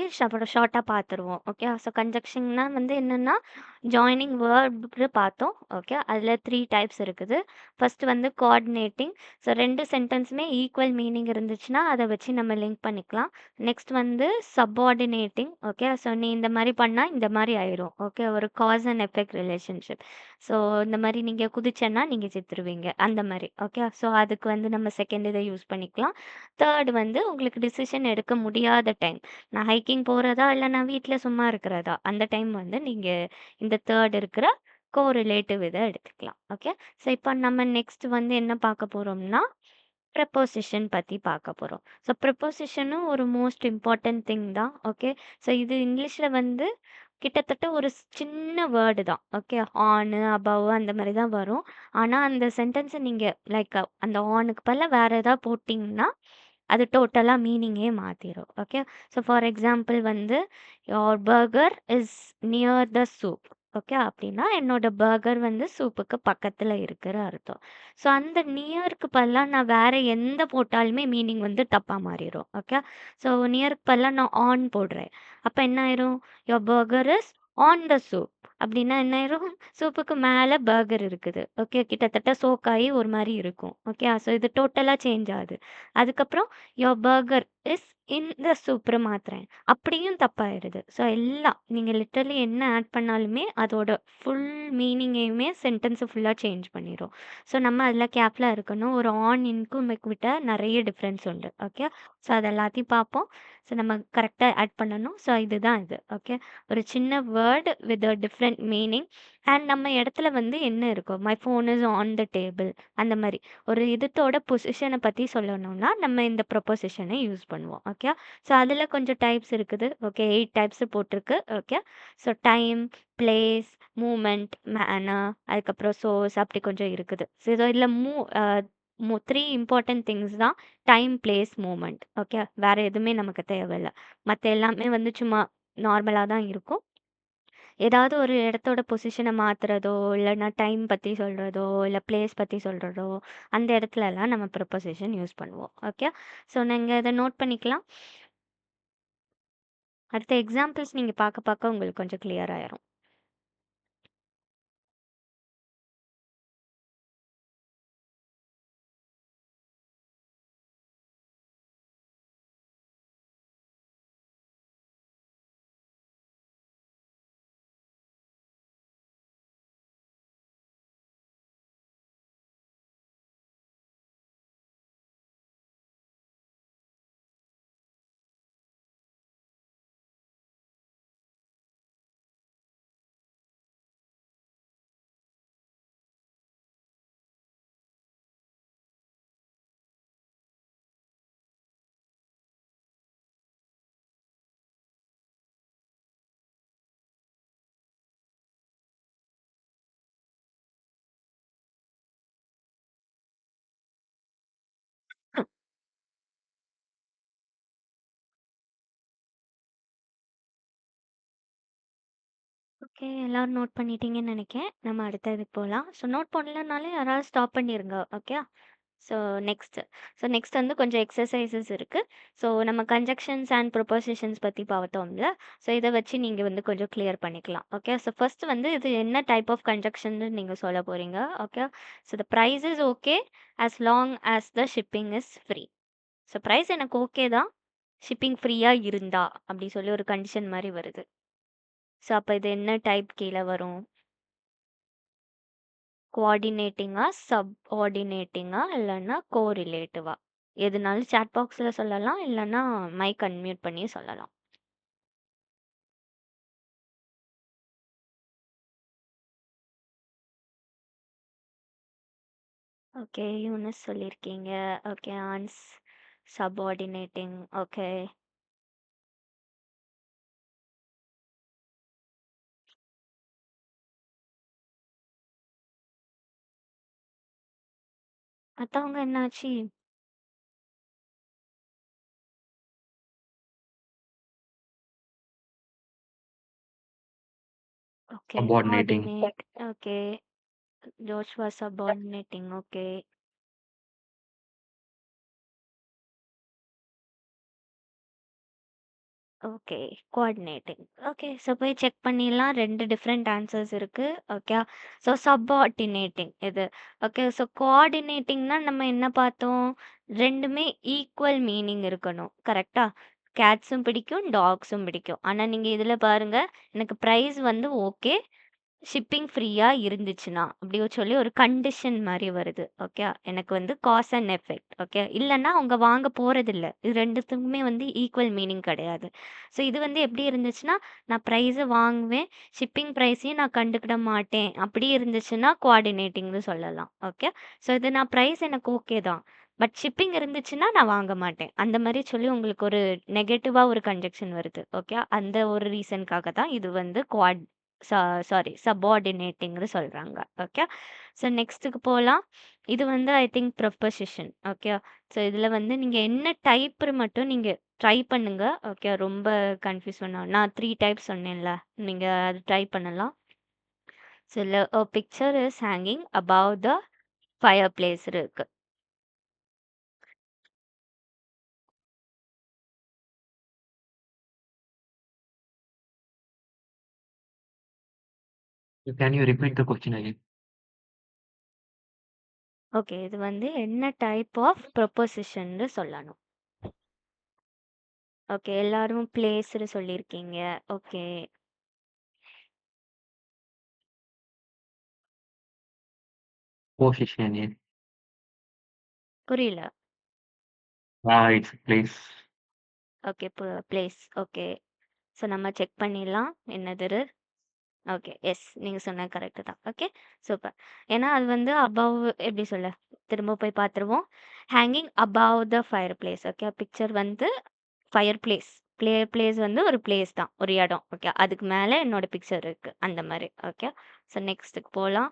ஷார்ட்டா பார்த்துருவோம். ஓகே. ஸோ கன்ஜங்ஷன்னா வந்து என்னன்னா, ஜாயினிங் வேர்ப் பார்த்தோம். ஓகே. அதில 3 டைப்ஸ் இருக்குது. ஃபர்ஸ்ட் வந்து கோஆர்டினேட்டிங். ஸோ 2 சென்டென்ஸுமே ஈக்குவல் மீனிங் இருந்துச்சுன்னா, அத வச்சு நம்ம லிங்க் பண்ணிக்கலாம். நெக்ஸ்ட் வந்து சப்பார்டினேட்டிங். ஓகே. ஸோ நீ இந்த மாரி பண்ணா, இந்த மாரி ஆயிரும். ஓகே. ஒரு cause and effect relationship. So இந்த மாரி நீங்க குதிச்சேன்னா, நீங்க செத்துருவீங்க. அந்த மாரி. ஓகே. ஸோ அதுக்கு வந்து நம்ம செகண்ட் இத யூஸ் பண்ணிக்கலாம். தேர்ட் வந்து உங்களுக்கு டிசிஷன் எடுக்க முடியாத டைம். நான் ஹைக்கிங் போறதா, இல்ல நான் வீட்ல சும்மா இருக்கிறதா? அந்த டைம் வந்து நீங்க இந்த தேர்ட் இருக்கிற கோரிலேட்டிவ் இத எடுத்துக்கலாம். ஓகே. ஸோ இப்ப நம்ம நெக்ஸ்ட் வந்து என்ன பார்க்க போறோம்னா, ப்ரிப்போசிஷன் பத்தி பார்க்க போறோம். ஸோ ப்ரிப்போசிஷனும் ஒரு மோஸ்ட் இம்பார்ட்டன்ட் திங் தான். ஓகே. ஸோ இது இங்கிலீஷ்ல வந்து கிட்டத்தட்ட ஒரு சின்ன வேர்டு தான். ஓகே. ஆன், அபவ் அந்த மாரி தான் வரும். ஆனா அந்த சென்டென்ஸ நீங்க லைக் அந்த ஆனுக்கு பதிலா வேற ஏதாவது போட்டீங்கன்னா, அது டோட்டலா மீனிங்கே மாத்திரும். ஓகே. ஸோ ஃபார் எக்ஸாம்பிள் வந்து, your burger is near the soup. Okay. அப்படின்னா என்னோட பர்கர் வந்து சூப்புக்கு பக்கத்துல இருக்குற அர்த்தம். ஸோ அந்த நியருக்கு பதிலா நான் வேற எந்த போட்டாலுமே மீனிங் வந்து தப்பா மாறிரும். ஓகே. ஸோ நியருக்கு பதிலா நான் ஆன் போடுறேன். அப்ப என்ன ஆயிரும்? Your burger is on the soup. அப்படின்னா என்ன ஆயிரும்? சூப்புக்கு மேல பர்கர் இருக்குது. ஓகே. கிட்டத்தட்ட சோக் ஆயி ஒரு மாரி இருக்கும். ஓகே. ஸோ இது டோட்டலா சேஞ்ச் ஆகுது. அதுக்கப்புறம் யுவர் பர்கர் இஸ் இன் த சூப்ன்னு மாத்துறேன். அப்படியும் தப்பாயிருது. ஸோ எல்லாம் நீங்க லிட்டரலி என்ன ஆட் பண்ணாலுமே அதோட ஃபுல் மீனிங்கையுமே சென்டென்ஸ ஃபுல்லா சேஞ்ச் பண்ணிரும். ஸோ நம்ம அதில கேர்ஃபுல்லா இருக்கணும். ஒரு ஆன், இன்க்கும் விட்ட நெறைய டிஃபரன்ஸ் உண்டு. ஓகே. ஸோ அது எல்லாத்தையும் பார்ப்போம். ஸோ நம்ம கரெக்ட்டா ஆட் பண்ணணும். ஸோ இதுதான் இது. ஓகே. ஒரு சின்ன word with a different meaning and நம்ம இடத்துல வந்து என்ன இருக்கும்? My phone is on the table அந்த மாரி. ஒரு இதத்தோட பொசிஷன பத்தி சொல்லணும்னா, நம்ம இந்த ப்ரொபோசிஷன யூஸ் பண்ணுவோம். ஓகே. ஸோ அதில கொஞ்சம் டைப்ஸ் இருக்குது. ஓகே. 8 டைப்ஸ் போட்டிருக்கு. Okay. So time, place, movement, manner அதுக்கப்புறம் சோர்ஸ் அப்படி கொஞ்சம் இருக்குது. ஸோ இதில 3 இம்பார்ட்டன்ட் திங்ஸ் தான் டைம், பிளேஸ், மூவ்மெண்ட். ஓகே. வேற எதுவுமே நமக்கு தேவையில்ல. மத்த எல்லாமே வந்து சும்மா நார்மலா தான் இருக்கும். ஏதாவது ஒரு இடத்தோட பொசிஷன மாத்துறதோ, இல்லன்னா டைம் பத்தி சொல்றதோ, இல்ல பிளேஸ் பத்தி சொல்றதோ, அந்த இடத்துலலாம் நம்ம ப்ரிப்போசிஷன் யூஸ் பண்ணுவோம். ஓகே. ஸோ நீங்க இத நோட் பண்ணிக்கலாம். அடுத்த எக்ஸாம்பிள்ஸ் நீங்க பார்க்க பார்க்க உங்களுக்கு கொஞ்சம் கிளியர் ஆயிரும். ஓகே. எல்லாரும் நோட் பண்ணிட்டீங்கன்னு நெனைக்கிறேன். நம்ம அடுத்த இதுக்கு போலாம். ஸோ நோட் பண்ணலனாலும் யாராவது ஸ்டாப் பண்ணிருங்க. ஓகே. ஸோ நெக்ஸ்ட் வந்து கொஞ்சம் எக்ஸர்சைஸஸ் இருக்கு. ஸோ நம்ம கன்ஜங்ஷன்ஸ் அண்ட் ப்ரொபோசிஷன்ஸ் பத்தி பார்த்தோம்ல. ஸோ இத வச்சு நீங்க வந்து கொஞ்சம் கிளியர் பண்ணிக்கலாம். ஓகே. ஸோ ஃபர்ஸ்ட் வந்து இது என்ன டைப் ஆஃப் கன்ஜங்ஷன்னு நீங்க சொல்லப் போறீங்க. Okay. So the price is okay as long as the shipping is free. So price எனக்கு ஓகே தான். ஷிப்பிங் ஃப்ரீயா இருந்தா அப்படி சொல்லி ஒரு கண்டிஷன் மாரி வருது. ஸோ அப்ப இது என்ன டைப் கீழ வரும்? கோஆர்டினேட்டிங்கா, சப்ஆர்டினேட்டிங்கா இல்லன்னா கோரிலேட்டிவா? எதுனாலும் சாட் பாக்ஸ்ல சொல்லலாம். இல்லன்னா மைக் அன்மியூட் பண்ணியும் சொல்லலாம். ஓகே. யூனிஸ் சொல்லியிருக்கீங்க. ஓகே. சப்ஆர்டினேட்டிங். ஓகே. மத்தவங்க என்னாச்சு? Okay. Subordinating. Coordinate. Okay. Joshua subordinating. Okay. Okay. Coordinating. Okay. So போய் செக் பண்ணிடலாம். 2 டிஃபரெண்ட் ஆன்சர்ஸ் இருக்கு. ஓகே. ஸோ சப்ஆர்டினேட்டிங் இது. ஓகே. ஸோ கோஆர்டினேட்டிங்னா நம்ம என்ன பார்த்தோம்? 2மே ஈக்குவல் மீனிங் இருக்கணும். கரெக்ட்டா? கேட்ஸும் பிடிக்கும், டாக்ஸும் பிடிக்கும். ஆனா நீங்க இதுல பாருங்க, எனக்கு பிரைஸ் வந்து ஓகே. ஷிப்பிங் ஃப்ரீயா இருந்துச்சுன்னா, அப்படி சொல்லி ஒரு கண்டிஷன் மாரி வருது. ஓகே. எனக்கு வந்து காஸ் அண்ட் எஃபெக்ட். ஓகே. இல்லன்னா அவங்க வாங்க போறதில்ல. இது 2த்துக்குமே வந்து ஈக்குவல் மீனிங் கிடையாது. ஸோ இது வந்து எப்படி இருந்துச்சுன்னா, நான் பிரைஸ வாங்குவேன். ஷிப்பிங் பிரைஸையும் நான் கண்டுக்கிட மாட்டேன். அப்படி இருந்துச்சுன்னா கோஆர்டினேட்டிங்ன்னு சொல்லலாம். ஓகே. ஸோ இது நான் பிரைஸ் எனக்கு ஓகே தான். பட் ஷிப்பிங் இருந்துச்சுன்னா நான் வாங்க மாட்டேன். அந்த மாரி சொல்லி உங்களுக்கு ஒரு நெகட்டிவா ஒரு கன்ஜெக்ஷன் வருது. ஓகே. அந்த ஒரு ரீசன்க்காக தான் இது வந்து சாரி சப்பார்டினேட்டிங்னு சொல்றாங்க. ஓகே. ஸோ நெக்ஸ்ட்டுக்கு போலாம். இது வந்து I think proposition. Okay. So இதுல வந்து நீங்க என்ன டைப்னு மட்டும் நீங்க ட்ரை பண்ணுங்க. ஓகே. ரொம்ப கன்ஃப்யூஸ் நான் 3 டைப்ஸ் சொன்னேன்ல. நீங்க அது ட்ரை பண்ணலாம். So a picture is hanging above the fireplace இருக்கு. Can you repeat the question again? Okay. இது வந்து என்ன டைப் ஆஃப் ப்ரொபொசிஷன்னு சொல்லணும். ஓகே. எல்லாரும் பிளேஸ்ன்னு சொல்லியிருக்கீங்க. ஓகே. Position. Yeah. புரியல. It's place. Okay. Place. Okay. So நம்ம செக் பண்ணிடலாம். என்னது? ஓகே. எஸ். நீங்க சொன்னது கரெக்ட் தான். ஓகே. சூப்பர். ஏன்னா அது வந்து அபவ் எப்படி சொல்ல? திரும்ப போய் பார்த்துருவோம். Hanging above the fire place. Okay. Picture வந்து ஃபயர் பிளேஸ். பிளேஸ் வந்து ஒரு பிளேஸ் தான். ஒரு இடம். ஓகே. அதுக்கு மேல என்னோட பிக்சர் இருக்கு. அந்த மாரி. ஓகே. ஸோ நெக்ஸ்ட்டுக்கு போலாம்.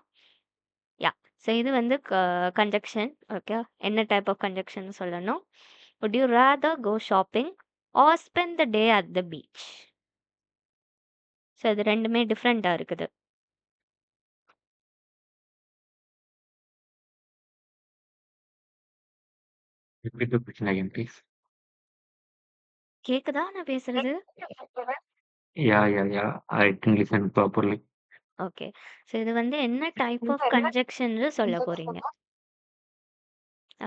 யா. ஸோ இது வந்து கன்ஜங்ஷன். ஓகே. என்ன டைப் ஆஃப் கன்ஜங்ஷன் சொல்லணும்? Would you rather go shopping or spend the day at the beach? So இது 2மே டிஃப்ரெண்ட்டா இருக்குது. Repeat the question again, please. கேக்குதா நான் பேசுறது? Yeah. I didn't listen properly. Okay. So இது வந்து என்ன டைப் ஆஃப் கன்ஜங்ஷன்னு சொல்லப் போறீங்க.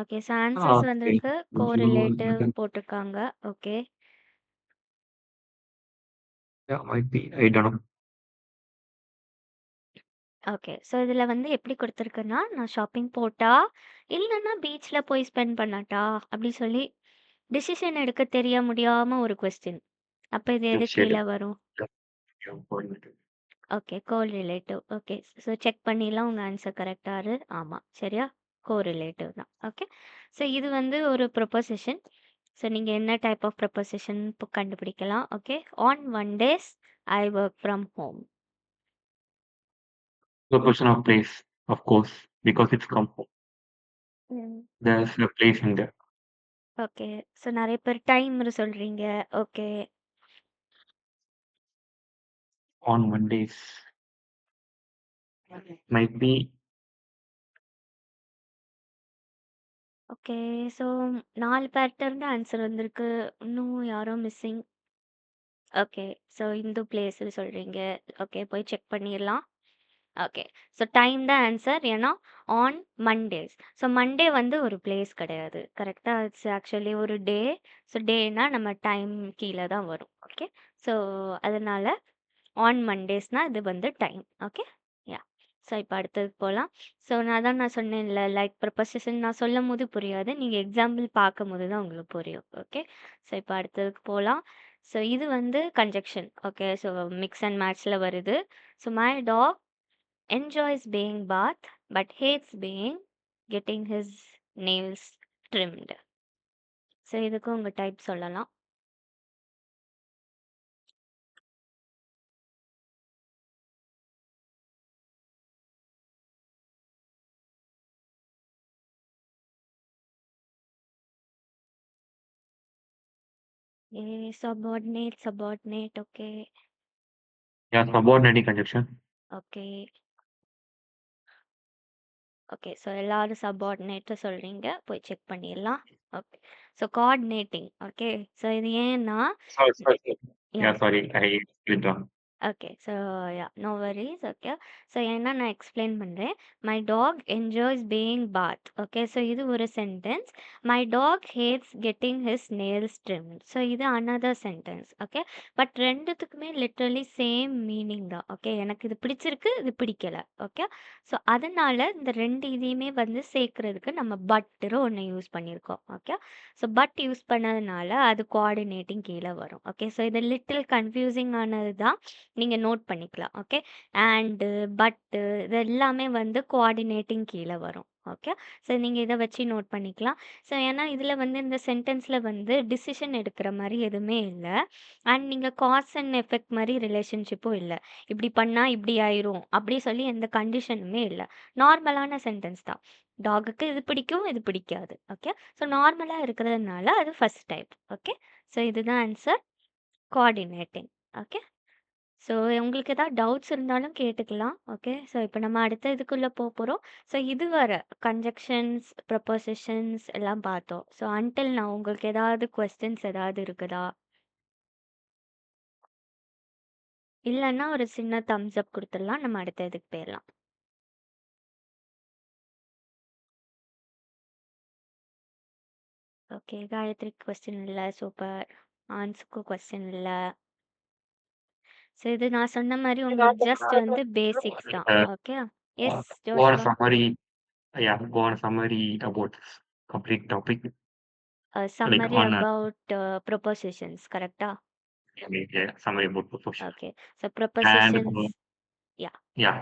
ஓகே. So answers Okay. வந்திருக்கு. கோரிலேட்டிவ் போட்டிருக்காங்க. Okay. Yeah, might be. I don't know. Okay. So இதுல வந்து எப்படி குடுத்துருக்குன்னா, நான் ஷாப்பிங் போட்டா, இல்லன்னா பீச்ல போய் ஸ்பெண்ட் பண்ணட்டா? அப்படி சொல்லி டிசிஷன் எடுக்க முடியாம ஒரு கொஸ்டின். அப்ப இது எது Yes, கீழ வரும்? yeah, coordinated. Okay. Correlative. Okay. So check பண்ணிடலாம் உங்க ஆன்சர் கரெக்ட்டாரு. ஆமா. சரியா? கோரிலேட்டிவ் தான். ஓகே. ஸோ இது வந்து ஒரு ப்ரொபொசிஷன். ஸோ நீங்க என்ன டைப் ஆஃப் ப்ரொபொசிஷன் கண்டுபிடிக்கலாம். Okay. On one days I work from home. The question of place, of course, because it's from home. There's a place in there. Okay. So நெறைய பேர் டைம்ரு சொல்றீங்க. Okay. On Mondays. Might be. Okay. So 4 பேர்ட்ட இருந்து answer வந்திருக்கு. இன்னும் யாரோ missing. Okay. So Hindu place சொல்றீங்க. Okay. போய் செக் பண்ணிரலாம். ஓகே. ஸோ டைம் தான் ஆன்சர். ஏன்னா ஆன் மண்டேஸ். ஸோ மண்டே வந்து ஒரு பிளேஸ் கிடையாது. கரெக்ட்டா? இட்ஸ் ஆக்சுவலி ஒரு டே. ஸோ டேனா நம்ம டைம் கீழ தான் வரும். ஓகே. ஸோ அதனால ஆன் மண்டேஸ்னா இது வந்து டைம். ஓகே. யாஹ்! ஸோ இப்ப அடுத்ததுக்கு போலாம். ஸோ நான் சொன்னேன்ல, லைக் ப்ரிப்போசிஷன் நான் சொல்லும்போது புரியாது. நீங்க எக்ஸாம்பிள் பார்க்கும்போது தான் உங்களுக்கு புரியும். ஓகே. ஸோ இப்ப அடுத்ததுக்கு போலாம். ஸோ இது வந்து conjunction. Okay. So mix and மேட்ச்ல வருது. So my dog enjoys being bath but hates being getting his nails trimmed. So இதுக்கு உங்க டைப் சொல்லலாம். ஏ subordinate. Okay. Yeah, subordinating conjunction. Okay. Okay. So எல்லாரும் சப்பார்டினேட் சொல்றீங்க. போய் செக் பண்ணிடலாம். Okay. So coordinating. Okay. So இது ஏன்னா Sorry. Yeah Yeah, sorry. I clicked wrong. Okay. So yeah no worries. Okay. So ஏன்னா நான் எக்ஸ்பிளைன் பண்ணுறேன். My dog enjoys being bath. Okay. So இது ஒரு sentence. My dog hates getting his nails trimmed. So இது another sentence. Okay. But ரெண்டுத்துக்குமே literally same meaning தான். Okay. எனக்கு இது பிடிச்சிருக்கு, இது பிடிக்கல. ஓகே. ஸோ அதனால இந்த 2 இதையுமே வந்து சேர்க்கறதுக்கு நம்ம பட்டுன்னு ஒண்ணு யூஸ் பண்ணியிருக்கோம். ஓகே. ஸோ பட் யூஸ் பண்ணதுனால அது கோஆர்டினேட்டிங் கீழ வரும். ஓகே. ஸோ இது லிட்டில் கன்ஃப்யூசிங் ஆனது தான். நீங்க நோட் பண்ணிக்கலாம். ஓகே. அண்டு, பட்டு இது எல்லாமே வந்து கோஆர்டினேட்டிங் கீழ வரும். ஓகே. ஸோ நீங்க இத வச்சு நோட் பண்ணிக்கலாம். ஸோ ஏன்னா இதுல வந்து இந்த சென்டென்ஸ்ல வந்து டிசிஷன் எடுக்கிற மாரி எதுவுமே இல்ல. அண்ட் நீங்க காஸ் அண்ட் எஃபெக்ட் மாரி ரிலேஷன்ஷிப்பும் இல்ல. இப்படி பண்ணா இப்படி ஆயிரும். அப்படி சொல்லி எந்த கண்டிஷனுமே இல்ல. நார்மலான சென்டென்ஸ் தான். டாகுக்கு இது பிடிக்கும், இது பிடிக்காது. ஓகே. ஸோ நார்மலா இருக்கிறதுனால அது ஃபர்ஸ்ட் டைப். ஓகே. ஸோ இதுதான் ஆன்சர். கோஆர்டினேட்டிங். ஓகே. ஸோ உங்களுக்கு ஏதாவது டவுட்ஸ் இருந்தாலும் கேட்டுக்கலாம். ஓகே. ஸோ இப்போ நம்ம அடுத்த இதுக்குள்ள போறோம். ஸோ இதுவரை கன்ஜங்ஷன்ஸ், ப்ரொபோசிஷன்ஸ் எல்லாம் பார்த்தோம். ஸோ அன்டில் நான் உங்களுக்கு ஏதாவது கொஸ்டின்ஸ் ஏதாவது இருக்குதா? இல்லன்னா ஒரு சின்ன தம்ஸ் அப் குடுத்துடலாம். நம்ம அடுத்த இதுக்கு போயிரலாம். ஓகே. காயத்ரிக்கு கொஸ்டின் இல்ல. சூப்பர். ஆன்ஸுக்கும் கொஸ்டின் இல்ல. ஸோ இது நான் சொன்ன மாரி உங்களுக்கு ஜஸ்ட் வந்து பேசிக்ஸ் தான். Okay. Yes Go on a Joshua. summary. Yeah, go on a summary about this complete topic. Like summary on a about propositions கரெக்ட்டா? summary about proportion. Okay. So And propositions yeah. yeah,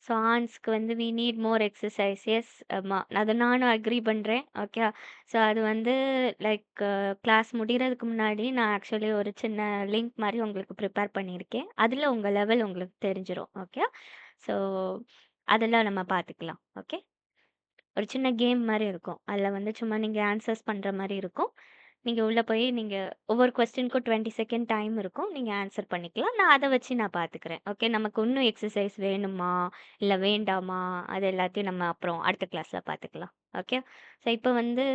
so ஆன்ஸ்க்கு வந்து we need more exercise. Yes. ஆமா. அது நானும் agri பண்றேன். Okay. So அது வந்து like class முடியறதுக்கு முன்னாடி நான் ஆக்சுவலி ஒரு சின்ன லிங்க் மாரி உங்களுக்கு ப்ரிப்பேர் பண்ணியிருக்கேன். அதுல உங்க லெவல் உங்களுக்கு தெரிஞ்சிரும். ஓகே. ஸோ அதெல்லாம் நம்ம பார்த்துக்கலாம். ஓகே. ஒரு சின்ன கேம் மாரி இருக்கும். அதுல வந்து சும்மா நீங்க ஆன்சர்ஸ் பண்ற மாரி இருக்கும். நீங்க உள்ள போய் நீங்க ஒவ்வொரு கொஸ்டினுக்கும் 20 செகண்ட் டைம் இருக்கும். நீங்க ஆன்சர் பண்ணிக்கலாம். நான் அத வச்சு நான் பார்த்துக்கிறேன். ஓகே. நமக்கு இன்னும் எக்ஸர்சைஸ் வேணுமா? இல்ல வேண்டாமா? அது எல்லாத்தையும் நம்ம அப்புறம் அடுத்த கிளாஸ்ல பார்த்துக்கலாம். ஓகே. ஸோ இப்போ வந்து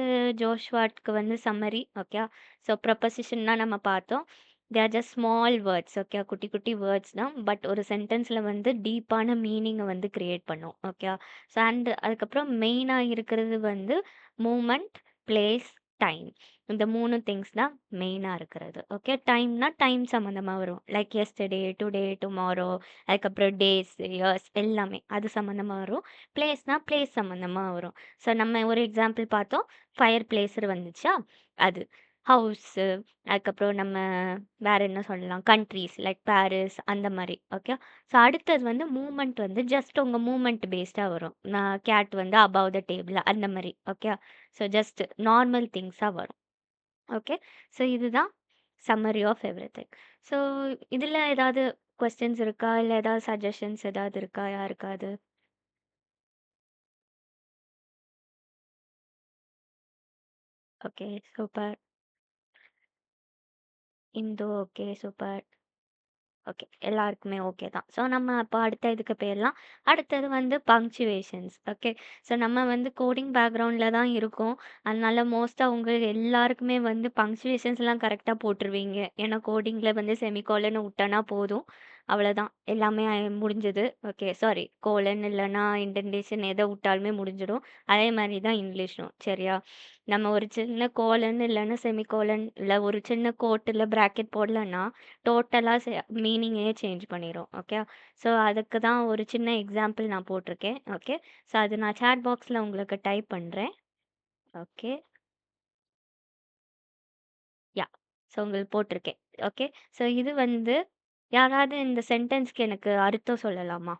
ஜோஷ்வாட்க்கு வந்து சம்மரி. ஓகே. ஸோ ப்ரொபோசிஷன்னா நம்ம பார்த்தோம். They are just small words. Okay. குட்டி குட்டி வேர்ட்ஸ் தான். பட் ஒரு சென்டென்ஸ்ல வந்து டீப்பான மீனிங்க வந்து கிரியேட் பண்ணும். ஓகே. ஸோ அண்ட் அதுக்கப்புறம் மெயினா இருக்கிறது வந்து மூமெண்ட், பிளேஸ், டைம். இந்த 3 திங்ஸ் தான் மெயினா இருக்கிறது. ஓகே. டைம்னா டைம் சம்மந்தமா வரும். லைக் எஸ்டர்டே, டுடே, டுமாரோ, அதுக்கப்புறம் டேஸ், இயர்ஸ் எல்லாமே அது சம்மந்தமா வரும். பிளேஸ்னா பிளேஸ் சம்மந்தமா வரும். ஸோ நம்ம ஒரு எக்ஸாம்பிள் பார்த்தோம். ஃபயர் பிளேஸர் வந்துச்சா? அது. ஹவுஸு, அதுக்கப்புறம் நம்ம வேற என்ன சொல்லலாம்? கண்ட்ரீஸ் லைக் பாரிஸ் அந்த மாரி. ஓகே. ஸோ அடுத்தது வந்து மூவ்மெண்ட் வந்து ஜஸ்ட் உங்க மூவ்மெண்ட் பேஸ்டா வரும். நான் கேட் வந்து அபவ் த டேபிள் அந்த மாரி. ஓகே. ஸோ ஜஸ்ட் நார்மல் திங்ஸா வரும். ஓகே. ஸோ இதுதான் சம்மரி ஆஃப் எவ்ரிதிங். ஸோ இதுல ஏதாவது கொஸ்டின்ஸ் இருக்கா? இல்ல ஏதாவது சஜஷன்ஸ் ஏதாவது இருக்கா யாருக்காவது? Okay. Super. Hindu okay. Super. Okay. எல்லாருக்குமே ஓகே தான். ஸோ நம்ம அப்போ அடுத்த இதுக்கு போயிரலாம். அடுத்தது வந்து பங்க்சுவேஷன்ஸ். ஓகே. ஸோ நம்ம வந்து கோடிங் பேக்ரவுண்ட்ல தான் இருக்கோம். அதனால மோஸ்ட்டா உங்க எல்லாருக்குமே வந்து பங்க்சுவேஷன்ஸ்லாம் கரெக்ட்டா போட்டுருவீங்க. ஏன்னா கோடிங்ல வந்து செமிகோலன் விட்டோன்னா போதும். அவ்வளோதான். எல்லாமே முடிஞ்சது. ஓகே. சாரி கோலன் இல்லன்னா இன்டென்டேஷன் எத விட்டாலுமே முடிஞ்சிடும். அதே மாரி தான் இங்கிலீஷும். சரியா? நம்ம ஒரு சின்ன கோலன் இல்லன்னா செமிகோலன் இல்ல ஒரு சின்ன கோட் இல்ல பிராக்கெட் போடலன்னா டோட்டலா மீனிங்கே சேஞ்ச் பண்ணிரும். ஓகே. ஸோ அதுக்கு தான் ஒரு சின்ன எக்ஸாம்பிள் நான் போட்டிருக்கேன். ஓகே. ஸோ அது நான் சாட் பாக்ஸ்ல உங்களுக்கு டைப் பண்றேன். ஓகே. யா. ஸோ உங்களுக்கு போட்டிருக்கேன். ஓகே. ஸோ இது வந்து யாராவது இந்த சென்டென்ஸ்க்கு எனக்கு அர்த்தம் சொல்லலாமா?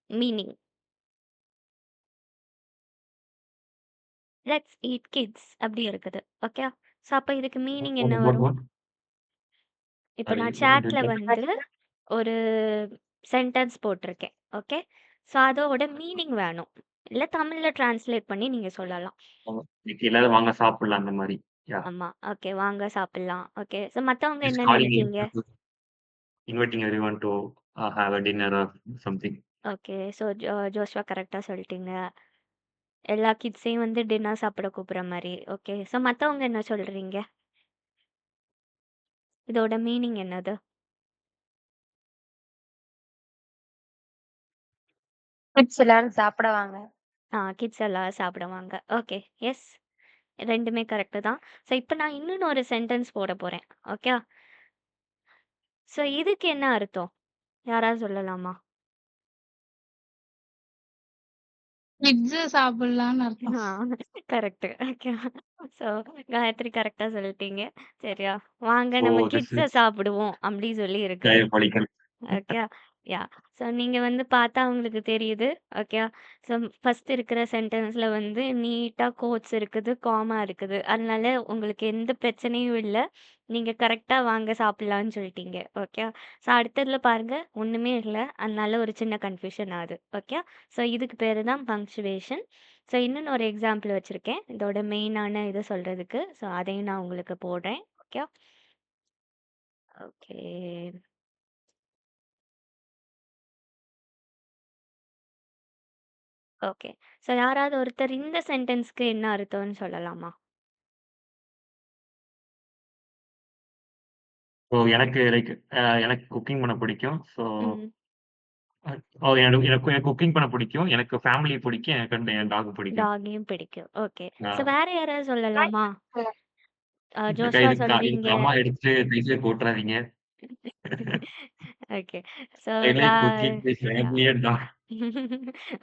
மீனிங். லெட்ஸ் ஈட் கிட்ஸ் அப்படி இருக்குது. ஓகே. ஸோ அப்ப இதுக்கு மீனிங் என்ன What? வரும்? What? இப்ப Sorry, நான் what did சாட்ல you வந்து ஒரு சென்டென்ஸ் போட்டிருக்கேன். ஓகே. ஸோ அதோட மீனிங் வேணும். இல்ல தமிழ்ல டிரான்ஸ்லேட் பண்ணி நீங்க சொல்லலாம். இன்னைக்கு எல்லாரும் வாங்க சாப்பிடலாம் அந்த மாதிரி. யா. ஆமா. ஓகே. வாங்க சாப்பிடலாம். ஓகே. ஸோ மத்தவங்க Just என்ன calling நினைக்கீங்க? inviting everyone to have a dinner or something. Okay. So Joshua கரெக்ட்டா சொல்லிட்டீங்க. எல்லா கிட்ஸையும் வந்து டின்னர் சாப்பிட கூப்பிடுற மாரி. ஓகே. ஸோ மத்தவங்க என்ன சொல்றீங்க? இதோட மீனிங் என்னது? கிட்ஸ் எல்லாரும் சாப்பிட வாங்க. கிட்ஸ் எல்லாம் சாப்பிடுவாங்க. ஓகே. எஸ். 2மே கரெக்ட்டு தான். ஸோ இப்ப நான் இன்னொன்னு ஒரு சென்டென்ஸ் போட போறேன். ஓகே. ஸோ இதுக்கு என்ன அர்த்தம்? யாராவது சொல்லலாமா? கிட்ஸ் சாப்பிடலாம்னு அர்த்தம். கரெக்ட்டு. ஓகே. ஸோ காயத்ரி கரெக்ட்டா சொல்லிட்டீங்க. சரியா? வாங்க So நம்ம this கிட்ஸ is சாப்பிடுவோம் அப்படி சொல்லி இருக்கு. diabolical. ஓகே. யாஹ்! ஸோ நீங்க வந்து பார்த்தா உங்களுக்கு தெரியுது. ஓகே. ஸோ ஃபர்ஸ்ட் இருக்கிற சென்டென்ஸ்ல வந்து நீட்டா கோட்ஸ் இருக்குது, காமா இருக்குது. அதனால உங்களுக்கு எந்த பிரச்சனையும் இல்ல. நீங்க கரெக்ட்டா வாங்க சாப்பிடலான்னு சொல்லிட்டீங்க. ஓகே. ஸோ அடுத்ததுல பாருங்க ஒண்ணுமே இல்ல. அதனால ஒரு சின்ன கன்ஃப்யூஷன் ஆகுது. ஓகே. ஸோ இதுக்கு பேரு தான் பங்க்சுவேஷன். ஸோ இன்னொன்னு ஒரு எக்ஸாம்பிள் வச்சிருக்கேன். இதோட மெயினான இத சொல்றதுக்கு. ஸோ அதையும் நான் உங்களுக்கு போடுறேன். ஓகே. ஓகே. ஓகே. ஸோ யாராவது ஒருத்தர் இந்த சென்டென்ஸ்க்கு என்ன அர்த்தம்னு சொல்லலாமா? ஸோ எனக்கு லைக் எனக்கு குக்கிங் பண்ண பிடிக்கும். ஸோ ம். எனக்கு எனக்கு எனக்கு குக்கிங் பண்ண பிடிக்கும். எனக்கு ஃபேமிலி பிடிக்கும். எனக்கு வந்து என் டாக் பிடிக்கும். டாகையும் பிடிக்கும். ஓகே. ஆ. ஸோ வேற யாராவது சொல்லலாமா? அக்கா ஜோஷ்வா இதுக்கு சொல்றீங்க. இதுக்கு அம்மா எடுத்து தயவுசெய்து போட்டுறாதீங்க. Okay. So I like cooking with family and dog.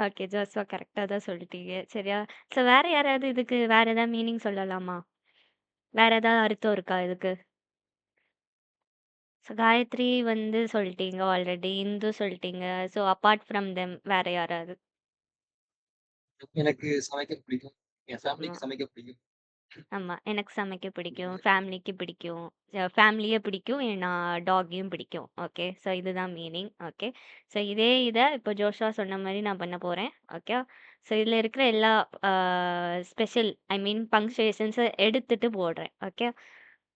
Okay. Joshua கரெக்ட்டா தான் சொல்லிட்டீங்க. சரியா? ஸோ வேற யாராவது இதுக்கு வேற ஏதாவது மீனிங் சொல்லலாமா? வேற ஏதாவது அர்த்தம் இருக்கா இதுக்கு? ஸோ காயத்ரி வந்து சொல்லிட்டீங்க ஆல்ரெடி. இந்து சொல்லிட்டீங்க. ஸோ அப்பார்ட் ஃப்ரம் தெம் வேற யாராவது? எனக்கு சமைக்க பிடிக்கும். என் ஆ. ஃபேமிலிக்கு சமைக்க பிடிக்கும். ஆமா. எனக்கு சமைக்க பிடிக்கும். ஃபேமிலிக்கு பிடிக்கும். ஃபேமிலிய பிடிக்கும். டாக்கையும் பிடிக்கும். ஓகே. ஸோ இதுதான் மீனிங். ஓகே. ஸோ இதே இத இப்போ ஜோஷுவா சொன்ன மாரி நான் பண்ண போறேன். ஓகே. ஸோ இதுல இருக்கிற எல்லா ஸ்பெஷல் ஐ மீன் பங்க்சுவேஷன்ஸ எடுத்துட்டு போடுறேன். ஓகே.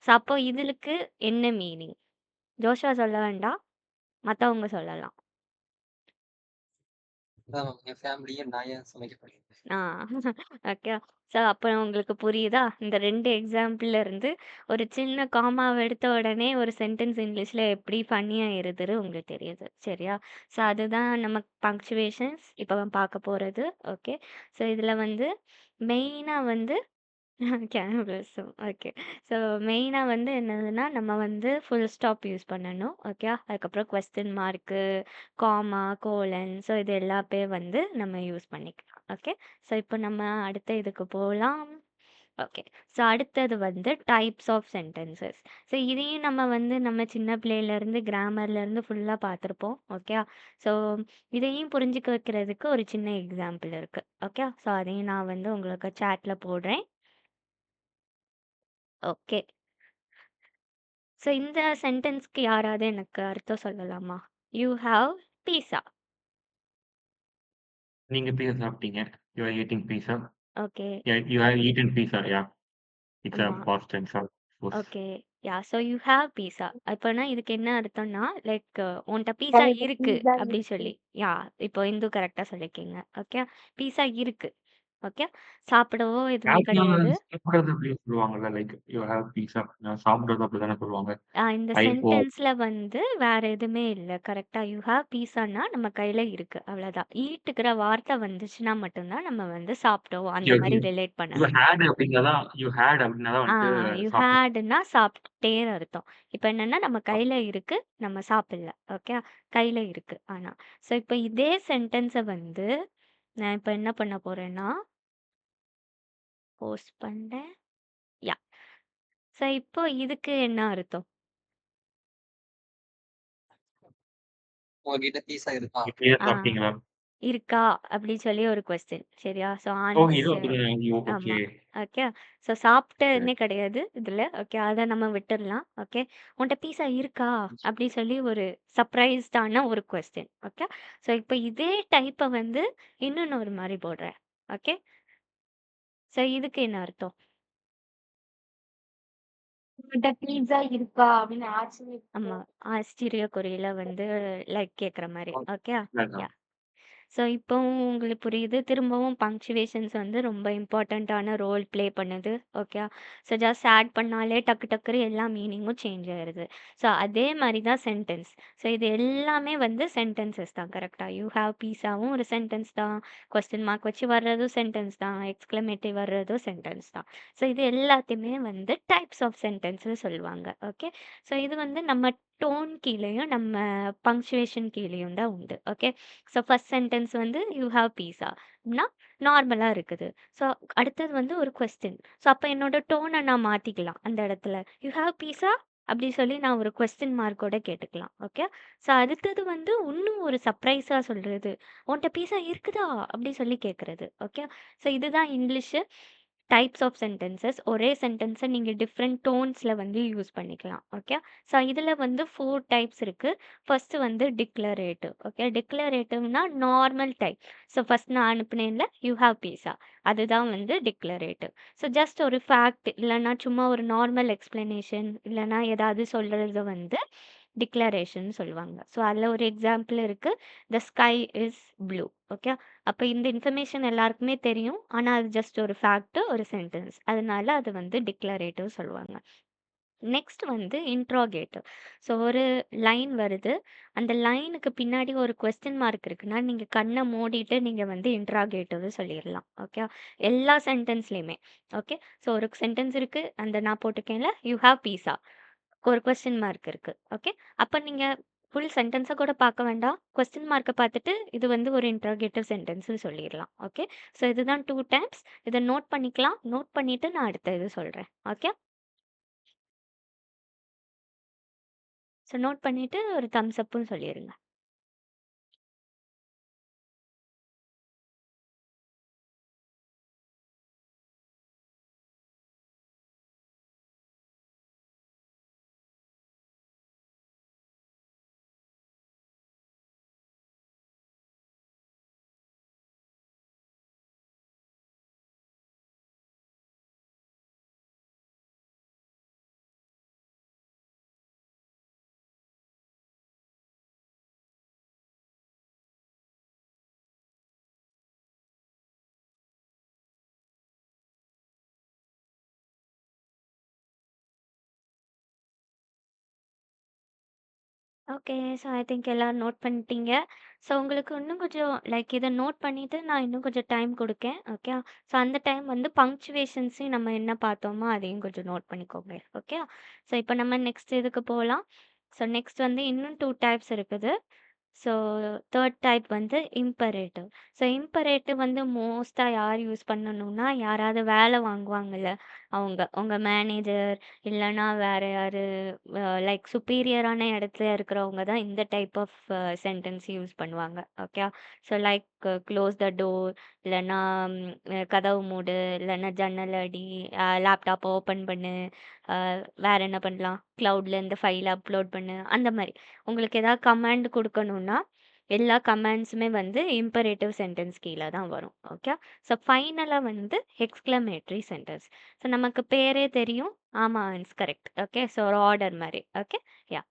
ஸோ அப்போ இதுக்கு என்ன மீனிங்? ஜோஷுவா சொல்ல வேண்டாம். மத்தவங்க சொல்லலாம். அதான் என் ஃபேமிலியும் நான் ஏன் சமைக்க பிடிக்கும். ஆ. ஓகே. ஸோ அப்ப உங்களுக்கு புரியுதா? இந்த 2 எக்ஸாம்பிள்ல இருந்து ஒரு சின்ன காமாவ எடுத்த உடனே ஒரு சென்டென்ஸ் இங்கிலீஷ்ல எப்படி ஃபன்னியா ஆயிருதுன்னு உங்களுக்கு தெரியுது. சரியா? ஸோ அதுதான் நம்ம பங்க்சுவேஷன்ஸ் இப்ப பார்க்க போறது. ஓகே. ஸோ இதுல வந்து மெயினா வந்து கேனிபலிசம். ஓகே. ஸோ மெயினா வந்து என்னதுன்னா, நம்ம வந்து ஃபுல் ஸ்டாப் யூஸ் பண்ணணும். ஓகே. அதுக்கப்புறம் question mark, comma, colon so இது எல்லாமே வந்து நம்ம யூஸ் பண்ணிக்கலாம். ஓகே. ஸோ இப்போ நம்ம அடுத்த இதுக்கு போலாம். ஓகே. ஸோ அடுத்தது வந்து டைப்ஸ் ஆஃப் சென்டென்சஸ். ஸோ இதையும் நம்ம வந்து நம்ம சின்ன பிள்ளையிலேருந்து கிராமர்லேருந்து ஃபுல்லா பார்த்துருப்போம். ஓகே. ஸோ இதையும் புரிஞ்சுக்க வைக்கிறதுக்கு ஒரு சின்ன எக்ஸாம்பிள் இருக்கு. ஓகே. ஸோ அதையும் நான் வந்து உங்களுக்கு சாட்ல போடுறேன். ஓகே. ஸோ இந்த சென்டென்ஸ்க்கு யாராவது எனக்கு அர்த்தம் சொல்லலாமா? யூ ஹேவ் பீஸா. நீங்க பீஸா சாப்பிட்டீங்க. You are eating pizza. Okay. Yeah, you have eaten pizza. Yeah. It's a ஆமா. past tense of course. Okay. So you have pizza. அப்பன்னா இதுக்கு என்ன அர்த்தம்னா, லைக் உன்ட்ட பீஸா எனக்கு இருக்கு pizza அப்படி இருக்கு. சொல்லி. இப்போ இந்து கரெக்ட்டா சொல்லியிருக்கீங்க. ஓகே. பீஸா இருக்கு. ஓகே. சாப்பிடவோ எதுவுமே கிடையாது. சாப்பிடுறது அப்படின்னு சொல்லுவாங்கல்ல, லைக் யூ ஹேவ் பீஸா சாப்பிடுறது அப்படிதானே சொல்லுவாங்க. இந்த ஓ சென்டென்ஸ்ல வந்து வேற எதுவுமே இல்ல. கரெக்ட்டா. யூ ஹேவ் பீஸான்னா நம்ம கையில இருக்கு. அவ்வளோதான். ஈட்டுங்கிற வார்த்தை வந்துச்சுன்னா மட்டும் தான் நம்ம வந்து சாப்பிட்டோம் அந்த ஓகே மாரி ஓகே ரிலேட் யூ பண்ணணும். ஹேட் அப்படின்னாதான் வந்துட்டு யூ சாப்பிடும். ஹேடுன்னா சாப்பிட்டேன்னு அர்த்தம். இப்ப என்னன்னா நம்ம கையில இருக்கு, நம்ம சாப்பிடல. ஓகே. கையில இருக்கு ஆனா. ஸோ இப்ப இதே சென்டென்ஸ வந்து நான் இப்ப என்ன பண்ண போறேன்னா, போஸ்ட் பண்றேன். யாஹ்! ஸோ இப்போ இதுக்கு என்ன அர்த்தம்? உங்ககிட்ட பீஸா இருக்கா? இப்பயே ஆ. சாப்பிட்டீங்களா? இருக்கா? அப்படி சொல்லி ஒரு கொஸ்டின். சரியா? ஸோ இது ஆன்சர் அப்படிதான். ஓகே. ஆமா. ஓகே. ஸோ சாப்பிட்டதுன்னே கிடையாது இதுல. ஓகே. அத நம்ம விட்டுறலாம். ஓகே. உன்ட்ட பீஸா இருக்கா? அப்படி சொல்லி ஒரு சர்ப்ரைஸ்டான ஒரு கொஸ்டின். ஓகே. ஸோ இப்ப இதே டைப்ப வந்து இன்னொரு மாரி போடுறேன். ஓகே. ஸோ இதுக்கு என்ன அர்த்தம்? உங்ககிட்ட pizza இருக்கா அப்படின்னு ஆமா. ஆச்சரியப்படுறோம். ஆச்சரிய குறியில வந்து லைக் கேட்குற மாரி. ஓகே. அதான். யாஹ்! ஸோ இப்பவும் உங்களுக்கு புரியுது. திரும்பவும் பங்க்சுவேஷன்ஸ் வந்து ரொம்ப இம்பார்ட்டன்ட்டான ரோல் ப்ளே பண்ணுது. ஓகே. ஸோ ஜஸ்ட் ஆட் பண்ணாலே டக்கு டக்குன்னு எல்லா மீனிங்கும் சேஞ்ச் ஆயிருது. ஸோ அதே மாரி தான் சென்டென்ஸ். ஸோ இது எல்லாமே வந்து சென்டென்சஸ் தான் கரெக்ட்டா? யூ ஹேவ் பீஸாவும் ஒரு சென்டென்ஸ் தான். கொஸ்டின் மார்க் வச்சு வர்றதும் சென்டென்ஸ் தான். எக்ஸ்க்ளமேட்டிவ் வர்றதும் சென்டென்ஸ் தான். ஸோ இது எல்லாத்தையுமே வந்து டைப்ஸ் ஆஃப் சென்டென்ஸ்ன்னு சொல்லுவாங்க. ஓகே. ஸோ இது வந்து நம்ம டோன் கீழயும், நம்ம பங்க்சுவேஷன் கீழயும் தான் உண்டு. ஓகே. ஸோ ஃபர்ஸ்ட் சென்டென்ஸ் வந்து யூ ஹேவ் பீஸா னா நார்மலா இருக்குது. ஸோ அடுத்தது வந்து ஒரு கொஸ்டின். ஸோ அப்ப என்னோட டோன நான் மாத்திக்கலாம் அந்த இடத்துல. யூ ஹேவ் பீஸா? அப்படி சொல்லி நான் ஒரு கொஸ்டின் மார்க்கோட கேட்டுக்கலாம். ஓகே. ஸோ அடுத்தது வந்து இன்னும் ஒரு சர்ப்ரைஸா சொல்றது. உன்ட்ட பீஸா இருக்குதா? அப்படி சொல்லி கேட்கறது. ஓகே. ஸோ இதுதான் இங்கிலீஷு டைப்ஸ் ஆஃப் சென்டென்சஸ். ஒரே சென்டென்ஸை நீங்கள் டிஃப்ரெண்ட் டோன்ஸில் வந்து யூஸ் பண்ணிக்கலாம். ஓகே. ஸோ இதில் வந்து 4 டைப்ஸ் இருக்குது. ஃபர்ஸ்ட் வந்து டிக்ளரேட்டிவ். ஓகே. டிக்ளரேட்டிவ்னா நார்மல் டைப். ஸோ ஃபர்ஸ்ட் நான் அனுப்புனேன்ல யூ ஹேவ் பீஸா, அதுதான் வந்து டிக்ளரேட்டிவ். ஸோ ஜஸ்ட் ஒரு ஃபேக்ட் இல்லைன்னா சும்மா ஒரு நார்மல் எக்ஸ்பிளனேஷன் இல்லைன்னா ஏதாவது சொல்கிறது வந்து டிக்ளரேஷன் சொல்லுவாங்க. ஸோ அதில் ஒரு எக்ஸாம்பிள் இருக்குது. The sky is blue. Okay. அப்போ இந்த இன்ஃபர்மேஷன் எல்லாருக்குமே தெரியும். ஆனால் அது ஜஸ்ட் ஒரு ஃபேக்ட், ஒரு சென்டென்ஸ். அதனால அது வந்து டிக்ளரேட்டிவ் சொல்லுவாங்க. நெக்ஸ்ட் வந்து இன்ட்ராகேட்டிவ். ஸோ ஒரு லைன் வருது. அந்த லைனுக்கு பின்னாடி ஒரு கொஸ்டின் மார்க் இருக்குன்னா, நீங்கள் கண்ணை மூடிட்டு நீங்கள் வந்து இன்ட்ராகேட்டிவ் சொல்லிடலாம். ஓகே. எல்லா சென்டென்ஸ்லையுமே. ஓகே. ஸோ ஒரு சென்டென்ஸ் இருக்குது. அந்த நான் போட்டிருக்கேன்ல யூ ஹேவ் பீஸா, ஒரு கொஸ்டின் மார்க் இருக்கு. ஓகே. அப்ப நீங்க ஃபுல் சென்டென்ஸ கூட பார்க்க வேண்டாம். கொஸ்டின் மார்க்க பார்த்துட்டு இது வந்து ஒரு இன்டரோகேட்டிவ் சென்டென்ஸ்னு சொல்லிடலாம். ஓகே. ஸோ இதுதான் 2 டைப்ஸ். இத நோட் பண்ணிக்கலாம். நோட் பண்ணிட்டு நான் அடுத்த இது சொல்றேன். ஓகே. ஸோ நோட் பண்ணிட்டு ஒரு தம்ஸ் அப்னு சொல்லிருங்க. ஓகே. ஸோ ஐ திங்க் எல்லாரும் நோட் பண்ணிட்டீங்க. ஸோ உங்களுக்கு இன்னும் கொஞ்சம் லைக் இத நோட் பண்ணிட்டு நான் இன்னும் கொஞ்சம் டைம் குடுக்கேன். ஓகே. ஸோ அந்த டைம் வந்து பங்க்சுவேஷன்ஸையும் நம்ம என்ன பார்த்தோமோ அதையும் கொஞ்சம் நோட் பண்ணிக்கோங்க. ஓகே. ஸோ இப்போ நம்ம நெக்ஸ்ட் இதுக்கு போலாம். ஸோ நெக்ஸ்ட் வந்து இன்னும் 2 டைப்ஸ் இருக்குது. ஸோ 3 டைப் வந்து இம்பரேட்டிவ். ஸோ இம்பரேட்டிவ் வந்து மோஸ்ட்டா யார் யூஸ் பண்ணணும்னா, யாராவது வேலை வாங்குவாங்கல்ல, அவங்க. உங்க மேனேஜர் இல்லன்னா வேற யாரு லைக் சுப்பீரியரான இடத்துல இருக்கிறவங்க தான் இந்த டைப் ஆஃப் சென்டென்ஸ் யூஸ் பண்ணுவாங்க. Okay. So like close the door இல்லன்னா கதவு மூடு, இல்லன்னா ஜன்னல் அடி, லேப்டாப் ஓப்பன் பண்ணு, வேற என்ன பண்ணலாம்? கிளவுட்ல இந்த ஃபைல அப்லோட் பண்ணு, அந்த மாரி. உங்களுக்கு ஏதாவது கமாண்ட் குடுக்கணும்னா, எல்லா கமாண்ட்ஸுமே வந்து இம்பரேட்டிவ் சென்டென்ஸ் கீழ தான் வரும். ஓகே. ஸோ ஃபைனலா வந்து எக்ஸ்க்ளமேட்டரி சென்டென்ஸ். ஸோ நமக்கு பேரே தெரியும். ஆமா, இட்ஸ் கரெக்ட். ஓகே. ஸோ ஒரு ஆர்டர் மாரி. ஓகே. யாஹ்!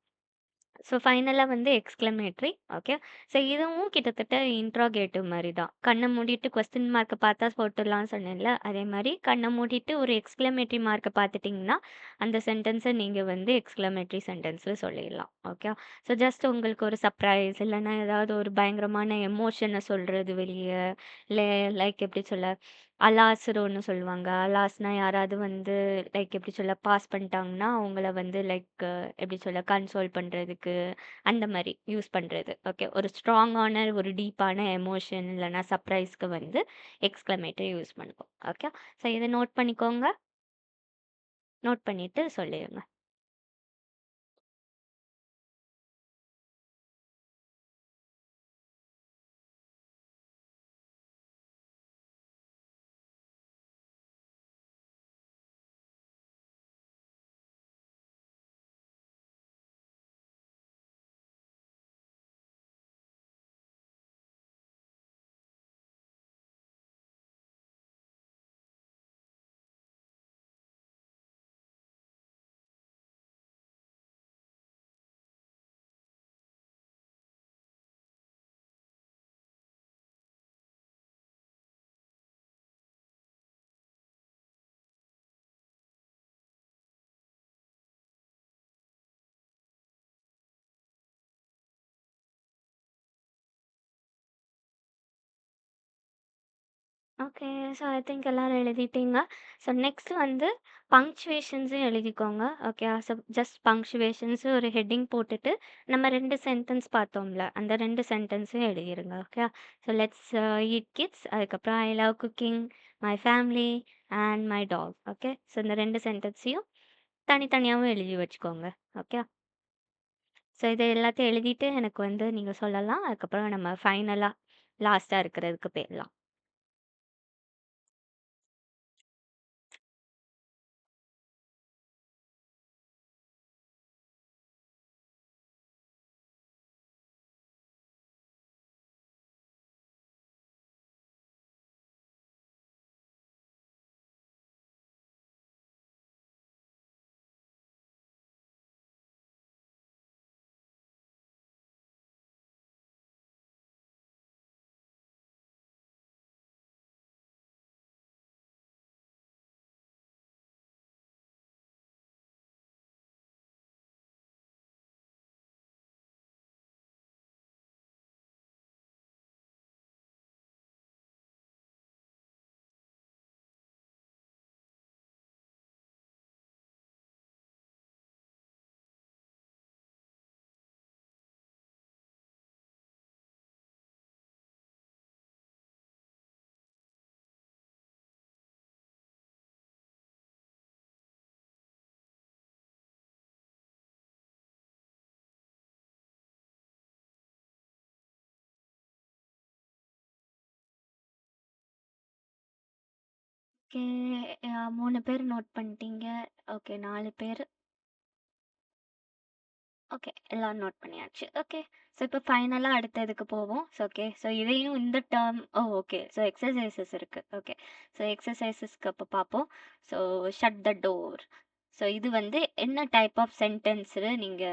ஸோ ஃபைனலா வந்து எக்ஸ்க்ளமேட்டரி. ஓகே. ஸோ இதுவும் கிட்டத்தட்ட இன்ட்ரோகேட்டிவ் மாரி தான். கண்ண மூடிட்டு கொஸ்டின் மார்க்க பார்த்தா போட்டுடலாம்னு சொன்னேன்ல, அதே மாரி கண்ண மூடிட்டு ஒரு எக்ஸ்க்ளமேட்டரி மார்க்க பார்த்துட்டீங்கன்னா, அந்த சென்டென்ஸ நீங்க வந்து எக்ஸ்க்ளமேட்டரி சென்டென்ஸ்ல சொல்லிடலாம். ஓகே. ஸோ ஜஸ்ட் உங்களுக்கு ஒரு சர்ப்ரைஸ் இல்லன்னா ஏதாவது ஒரு பயங்கரமான எமோஷன சொல்றது வெளிய, இல்ல லைக் எப்படி சொல்ல, அலாஸ்ன்னு சொல்லுவாங்க. அலாஸ்னா யாராவது வந்து லைக் எப்படி சொல்ல, பாஸ் பண்ணிட்டாங்கன்னா, அவங்கள வந்து லைக் எப்படி சொல்ல, கன்சோல் பண்றதுக்கு அந்த மாரி யூஸ் பண்றது. ஓகே. ஒரு ஸ்ட்ராங்கான ஒரு டீப்பான எமோஷன் இல்லன்னா சர்ப்ரைஸ்க்கு வந்து எக்ஸ்க்ளமேட்டரி யூஸ் பண்ணுவோம். ஓகே. ஸோ இத நோட் பண்ணிக்கோங்க. நோட் பண்ணிட்டு சொல்லிருங்க. ஓகே. ஸோ ஐ திங்க் எல்லாரும் எழுதிட்டீங்க. ஸோ நெக்ஸ்ட் வந்து பங்க்சுவேஷன்ஸும் எழுதிக்கோங்க. ஓகே. ஸோ ஜஸ்ட் பங்க்சுவேஷன்ஸ் ஒரு ஹெட்டிங் போட்டுட்டு, நம்ம 2 சென்டென்ஸ் பார்த்தோம்ல, அந்த 2 சென்டென்ஸையும் எழுதிருங்க. Okay. So let's eat kids. அதுக்கப்புறம் I love cooking, my family and my dog. Okay. So இந்த 2 சென்டென்ஸையும் தனித்தனியாவும் எழுதி வச்சுக்கோங்க. ஓகே. ஸோ இத எல்லாத்தையும் எழுதிட்டு எனக்கு வந்து நீங்க சொல்லலாம். அதுக்கப்புறம் நம்ம ஃபைனலா லாஸ்ட்டா இருக்கிறதுக்கு போயிரலாம். ஓகே. 3 பேர் நோட் பண்ணிட்டீங்க. ஓகே. 4 பேரு. ஓகே. எல்லாரும் நோட் பண்ணியாச்சு. ஓகே. ஸோ இப்போ ஃபைனலா அடுத்த இதுக்கு போவோம். So okay. ஸோ இதையும் இந்த டேர்ம் ஓகே. ஸோ எக்ஸர்சைஸஸ் இருக்கு. ஓகே. ஸோ எக்ஸர்சைஸஸ்க்கு அப்போ பார்ப்போம். So shut the door. So இது வந்து என்ன டைப் ஆஃப் சென்டென்ஸ்னு நீங்க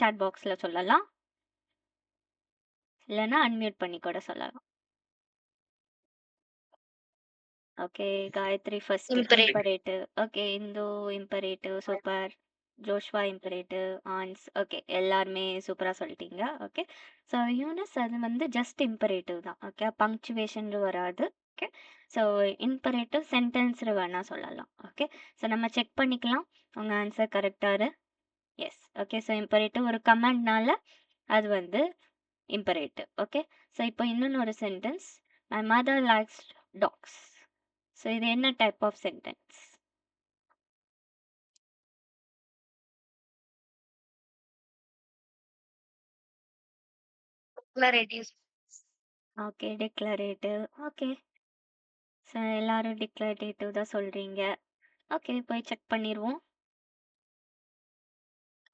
சாட் பாக்ஸ்ல சொல்லலாம். இல்லன்னா அன்மியூட் பண்ணி கூட சொல்லலாம். Okay. Gayathri first Imperative. Imperative. Okay. Indu imperative. Super. Joshua imperative. ஆன்ஸ். ஓகே. எல்லாருமே சூப்பரா சொல்லிட்டீங்க. ஓகே. ஸோ யூனிஸ் அது வந்து ஜஸ்ட் இம்பரேட்டிவ் தான். ஓகே. பங்க்சுவேஷன் வராது. ஓகே. ஸோ இம்பரேட்டிவ் சென்டென்ஸ்ல வேணா சொல்லலாம். ஓகே. ஸோ நம்ம செக் பண்ணிக்கலாம். உங்க ஆன்சர் கரெக்டாரு. எஸ். ஓகே. ஸோ இம்பரேட்டிவ் ஒரு கமாண்ட்னால அது வந்து இம்பரேட்டிவ். ஓகே. ஸோ இப்போ இன்னொன்னு sentence. My mother likes dogs. So இது என்ன type of sentence? Declarative. Okay. Declarative. Okay. So எல்லாரும் டிக்ளரேட்டிவ் தான் சொல்றீங்க. ஓகே. போய் செக் பண்ணிருவோம்.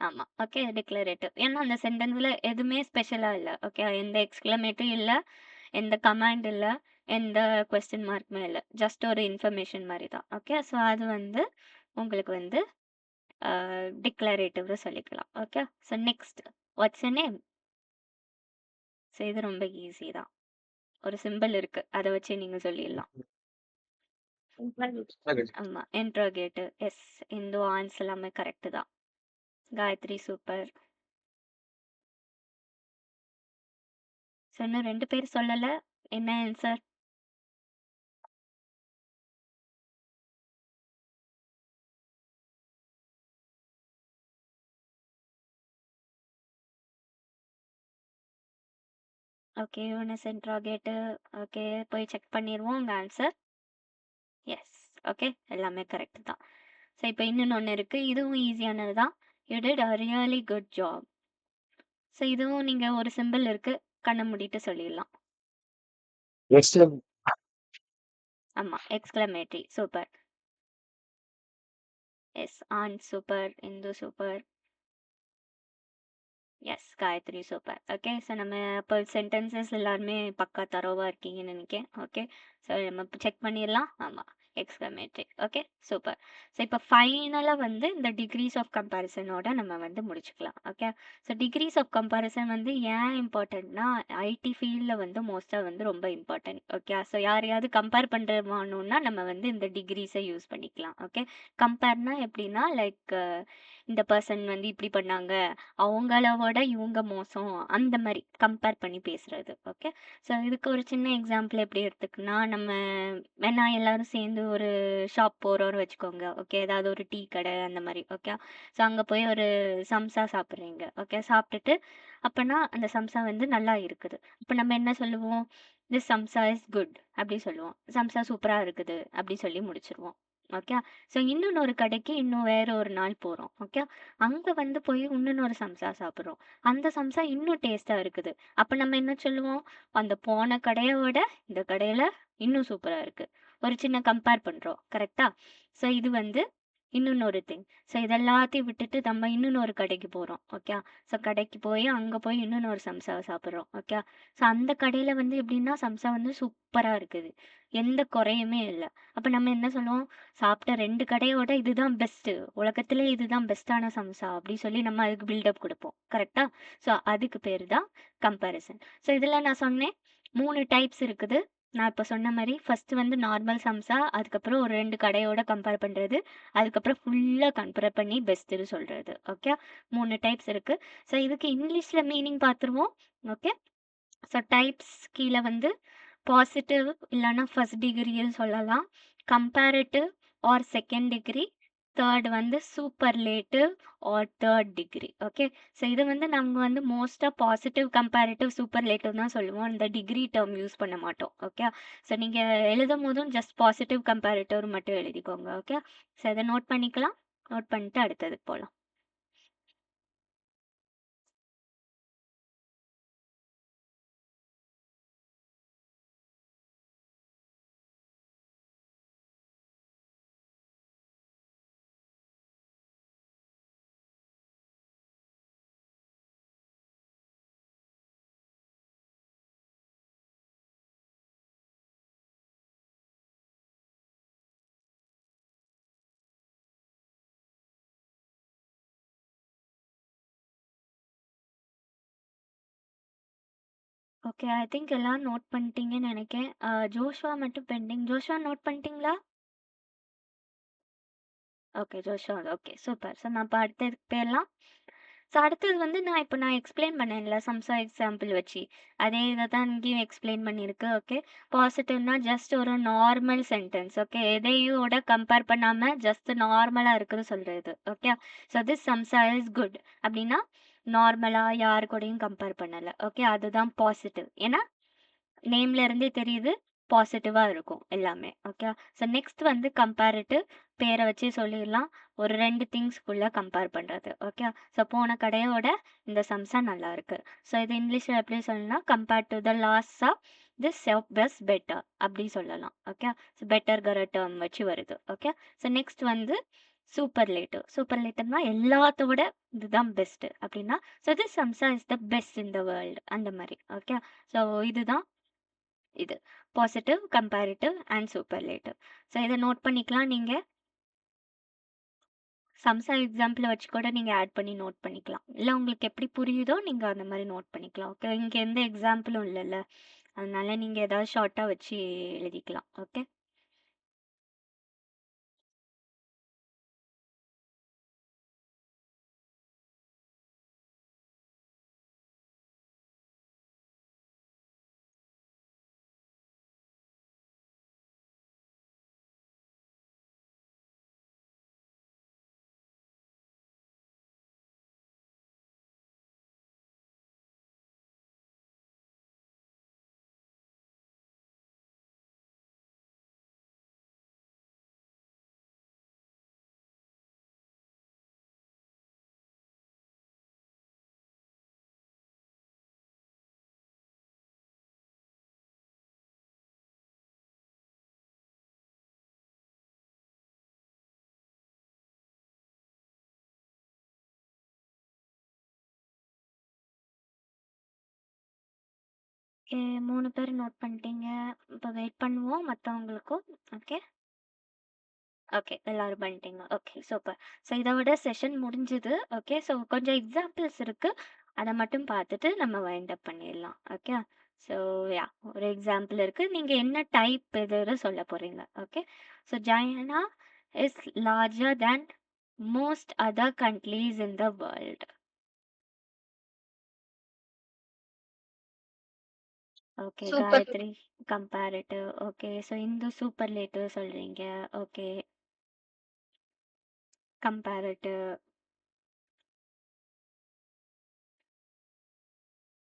ஆமா. ஓகே. டிக்ளரேட்டிவ். ஏன்னா அந்த சென்டென்ஸ்ல எதுவுமே ஸ்பெஷலா இல்ல. ஓகே. எந்த எக்ஸ்க்ளமேட்டரும் இல்ல. எந்த கமாண்ட் இல்ல. எந்த கொஸ்டின் மார்க்குமே இல்ல. ஜஸ்ட் ஒரு இன்ஃபர்மேஷன் மாரி தான். ஓகே. ஸோ அது வந்து உங்களுக்கு வந்து டிக்ளரேட்டிவ்னு சொல்லிக்கலாம். Okay. So next what's your name? So இது ரொம்ப ஈஸி தான். ஒரு சிம்பல் இருக்கு. அத வச்சே நீங்க சொல்லிடலாம். ஆமா. இன்ட்ரோகேட்டிவ். எஸ். இந்து ஆன்ஸ் எல்லாமே கரெக்ட் தான். காயத்ரி சூப்பர். ஸோ இன்னும் 2 பேர் சொல்லல. என்ன answer? Okay. Eunice interrogative. Okay. போய் செக் பண்ணிருவோம் உங்க ஆன்சர். எஸ். ஓகே. எல்லாமே கரெக்ட் தான். ஸோ இப்போ இன்னொன்னு ஒண்ணு இருக்கு. இதுவும் ஈஸியானது தான். You did a really good job. So இதுவும் நீங்க ஒரு சிம்பிள் இருக்கு. கண்ண மூடிட்டு சொல்லிடலாம். ஆமா. Exclamatory. Super. Yes. Ann super. Indhu super. Yes. Gayathri super. Okay. So நம்ம இப்போ சென்டென்சஸ் எல்லாருமே பக்கா தரோவா இருக்கீங்கன்னு நினைக்கிறேன். ஓகே. ஸோ நம்ம செக் பண்ணிடலாம். ஆமா. எக்ஸ்க்ளமேட்டரி. ஓகே. சூப்பர். ஸோ இப்போ ஃபைனலா வந்து இந்த டிகிரீஸ் ஆஃப் கம்பேரிசனோட நம்ம வந்து முடிச்சுக்கலாம். Okay. So degrees of comparison வந்து ஏன் இம்பார்ட்டன்ட்னா ஐடி ஃபீல்டில் வந்து மோஸ்ட்டாக வந்து ரொம்ப இம்பார்ட்டன்ட். ஓகே. ஸோ யாரையாவது கம்பேர் பண்ணுறோம்னா நம்ம வந்து இந்த டிகிரீஸை யூஸ் பண்ணிக்கலாம். ஓகே. கம்பேர்னா எப்படின்னா லைக் இந்த பர்சன் வந்து இப்படி பண்ணாங்க, அவங்களோட இவங்க மோசம், அந்த மாதிரி கம்பேர் பண்ணி பேசுறது. ஓகே. ஸோ இதுக்கு ஒரு சின்ன எக்ஸாம்பிள் எப்படி எடுத்துக்கன்னா, நம்ம வேணா எல்லாரும் சேர்ந்து ஒரு ஷாப் போறோம்னு வச்சுக்கோங்க. ஓகே. ஏதாவது ஒரு டீ கடை அந்த மாதிரி. ஓகே. ஸோ அங்க போய் ஒரு சம்சா சாப்பிட்றீங்க. ஓகே. சாப்பிட்டுட்டு அப்பனா அந்த சம்சா வந்து நல்லா இருக்குது. அப்ப நம்ம என்ன சொல்லுவோம்? திஸ் சம்சா இஸ் குட் அப்படி சொல்லுவோம். சம்சா சூப்பரா இருக்குது அப்படி சொல்லி முடிச்சிருவோம். ஓகே. ஸோ இன்னொன்னு கடைக்கு இன்னும் வேற ஒரு நாள் போறோம். ஓகே. அங்க வந்து போய் இன்னொரு சம்சா சாப்பிடுறோம். அந்த சம்சா இன்னும் டேஸ்டா இருக்குது. அப்ப நம்ம என்ன சொல்லுவோம்? அந்த போன கடைய விட இந்த கடையில இன்னும் சூப்பரா இருக்கு. ஒரு சின்ன கம்பேர் பண்றோம். கரெக்ட்டா? ஸோ இது வந்து இன்னொரு திங். ஸோ இதெல்லாத்தையும் விட்டுட்டு நம்ம இன்னொரு கடைக்கு போறோம். ஓகே. ஸோ கடைக்கு போய் அங்க போய் இன்னொரு சம்சாவ சாப்பிடுறோம். ஓகே. ஸோ அந்த கடையில வந்து எப்படின்னா சம்சா வந்து சூப்பரா இருக்குது. எந்த குறையுமே இல்ல. அப்ப நம்ம என்ன சொல்லுவோம்? சாப்பிட்ட 2 கடையோட இதுதான் பெஸ்ட்டு. உலகத்திலே இதுதான் பெஸ்ட்டான சம்சா அப்படி சொல்லி நம்ம அதுக்கு பில்டப் குடுப்போம். கரெக்ட்டா? ஸோ அதுக்கு பேரு தான் கம்பேரிசன். ஸோ இதுல நான் சொன்னேன் 3 டைப்ஸ் இருக்குது. நான் இப்ப சொன்ன மாரி ஃபர்ஸ்ட் வந்து நார்மல் சம்சா, அதுக்கப்புறம் ஒரு 2 கடையோட கம்பேர் பண்றது, அதுக்கப்புறம் ஃபுல்லா கம்பேர் பண்ணி பெஸ்ட்டுன்னு சொல்றது. ஓகே. 3 டைப்ஸ் இருக்கு. ஸோ இதுக்கு இங்கிலீஷ்ல மீனிங் பார்த்துருவோம். ஓகே. ஸோ டைப்ஸ் கீழ வந்து பாசிட்டிவ் இல்லன்னா ஃபர்ஸ்ட் டிகிரின்னு சொல்லலாம். Comparative or second degree. Third வந்து superlative or third degree. Okay. So இது வந்து நம்ம வந்து மோஸ்ட்டாக பாசிட்டிவ் கம்பேரிட்டிவ் சூப்பர்லேட்டிவ் தான் சொல்லுவோம். இந்த டிகிரி டேர்ம் யூஸ் பண்ண மாட்டோம். ஓகே. ஸோ நீங்கள் எழுதும் போதும் ஜஸ்ட் பாசிட்டிவ் கம்பேரிட்டிவ் மட்டும் எழுதிக்கோங்க. ஓகே. ஸோ இதை நோட் பண்ணிக்கலாம். நோட் பண்ணிட்டு அடுத்ததுக்கு போகலாம். ஓகே. ஐ திங்க் எல்லாரும் நோட் பண்ணிட்டீங்கன்னு நினைக்கிறேன். ஜோஷ்வா மட்டும் பெண்டிங். ஜோஷ்வா நோட் பண்ணிட்டீங்களா? Okay. Joshua okay. Super. So நான் இப்போ அடுத்ததுக்கு போயிடலாம். ஸோ அடுத்தது வந்து நான் எக்ஸ்பிளைன் பண்ணேன்ல சம்சா எக்ஸாம்பிள் வச்சு. அதே இத தான் இங்கேயும் எக்ஸ்பிளைன் பண்ணியிருக்கு. ஓகே. பாசிட்டிவ்னா ஜஸ்ட் ஒரு நார்மல் சென்டென்ஸ். ஓகே. எதையோட கம்பேர் பண்ணாம ஜஸ்ட் நார்மலா இருக்குன்னு சொல்றது. Okay. So this samosa is good அப்படின்னா நார்மலா யாரு கூடயும் கம்பேர் பண்ணல. ஓகே. அதுதான் பாசிட்டிவ். ஏன்னா நேம்ல இருந்தே தெரியுது பாசிட்டிவா இருக்கும் எல்லாமே. ஓகே. ஸோ நெக்ஸ்ட் வந்து கம்பேரிட்டிவ். பேரை வச்சே சொல்லிடலாம். ஒரு 2 திங்ஸ்க்குள்ள கம்பேர் பண்றது. ஓகே. ஸோ போன கடையோட இந்த சம்சா நல்லா இருக்கு. ஸோ இது இங்கிலீஷ்ல எப்படி சொல்லணும்னா compare to the last of this shop best better அப்படி சொல்லலாம். ஓகே. ஸோ பெட்டர்ங்கிற டேர்ம் வச்சு வருது. ஓகே. ஸோ நெக்ஸ்ட் வந்து சூப்பர்லேட்டிவ். சூப்பர்லேட்டிவ்னா எல்லாத்தோட இதுதான் பெஸ்ட் அப்படின்னா, so this samosa is the best in the world அந்த மாதிரி. ஓகே, ஸோ இதுதான் இது positive, comparative and superlative. So இதை நோட் பண்ணிக்கலாம். நீங்கள் சம்சா எக்ஸாம்பிள் வச்சு கூட நீங்கள் ஆட் பண்ணி நோட் பண்ணிக்கலாம். இல்லை உங்களுக்கு எப்படி புரியுதோ நீங்கள் அந்த மாதிரி நோட் பண்ணிக்கலாம். ஓகே, இங்கே எந்த எக்ஸாம்பிளும் இல்லைல்ல, அதனால நீங்கள் ஏதாவது ஷார்ட்டாக வச்சு எழுதிக்கலாம். ஓகே, ஓகே 3 பேர் நோட் பண்ணிட்டீங்க. இப்போ வெயிட் பண்ணுவோம் மற்றவங்களுக்கும். ஓகே ஓகே, எல்லாரும் பண்ணிட்டீங்க. Okay, super. ஸோ இதோட செஷன் முடிஞ்சுது. ஓகே, ஸோ கொஞ்சம் எக்ஸாம்பிள்ஸ் இருக்கு, அதை மட்டும் பார்த்துட்டு நம்ம வைண்ட் அப் பண்ணிடலாம். ஓகே, ஸோ யா ஒரு எக்ஸாம்பிள் இருக்கு. நீங்க என்ன டைப் எதுன்னு சொல்ல போறீங்க. Okay, so China is larger than most other countries in the world. Okay, Super. Gayathri comparative. Okay, so Indu superlative சொல்றீங்க. Okay, comparative.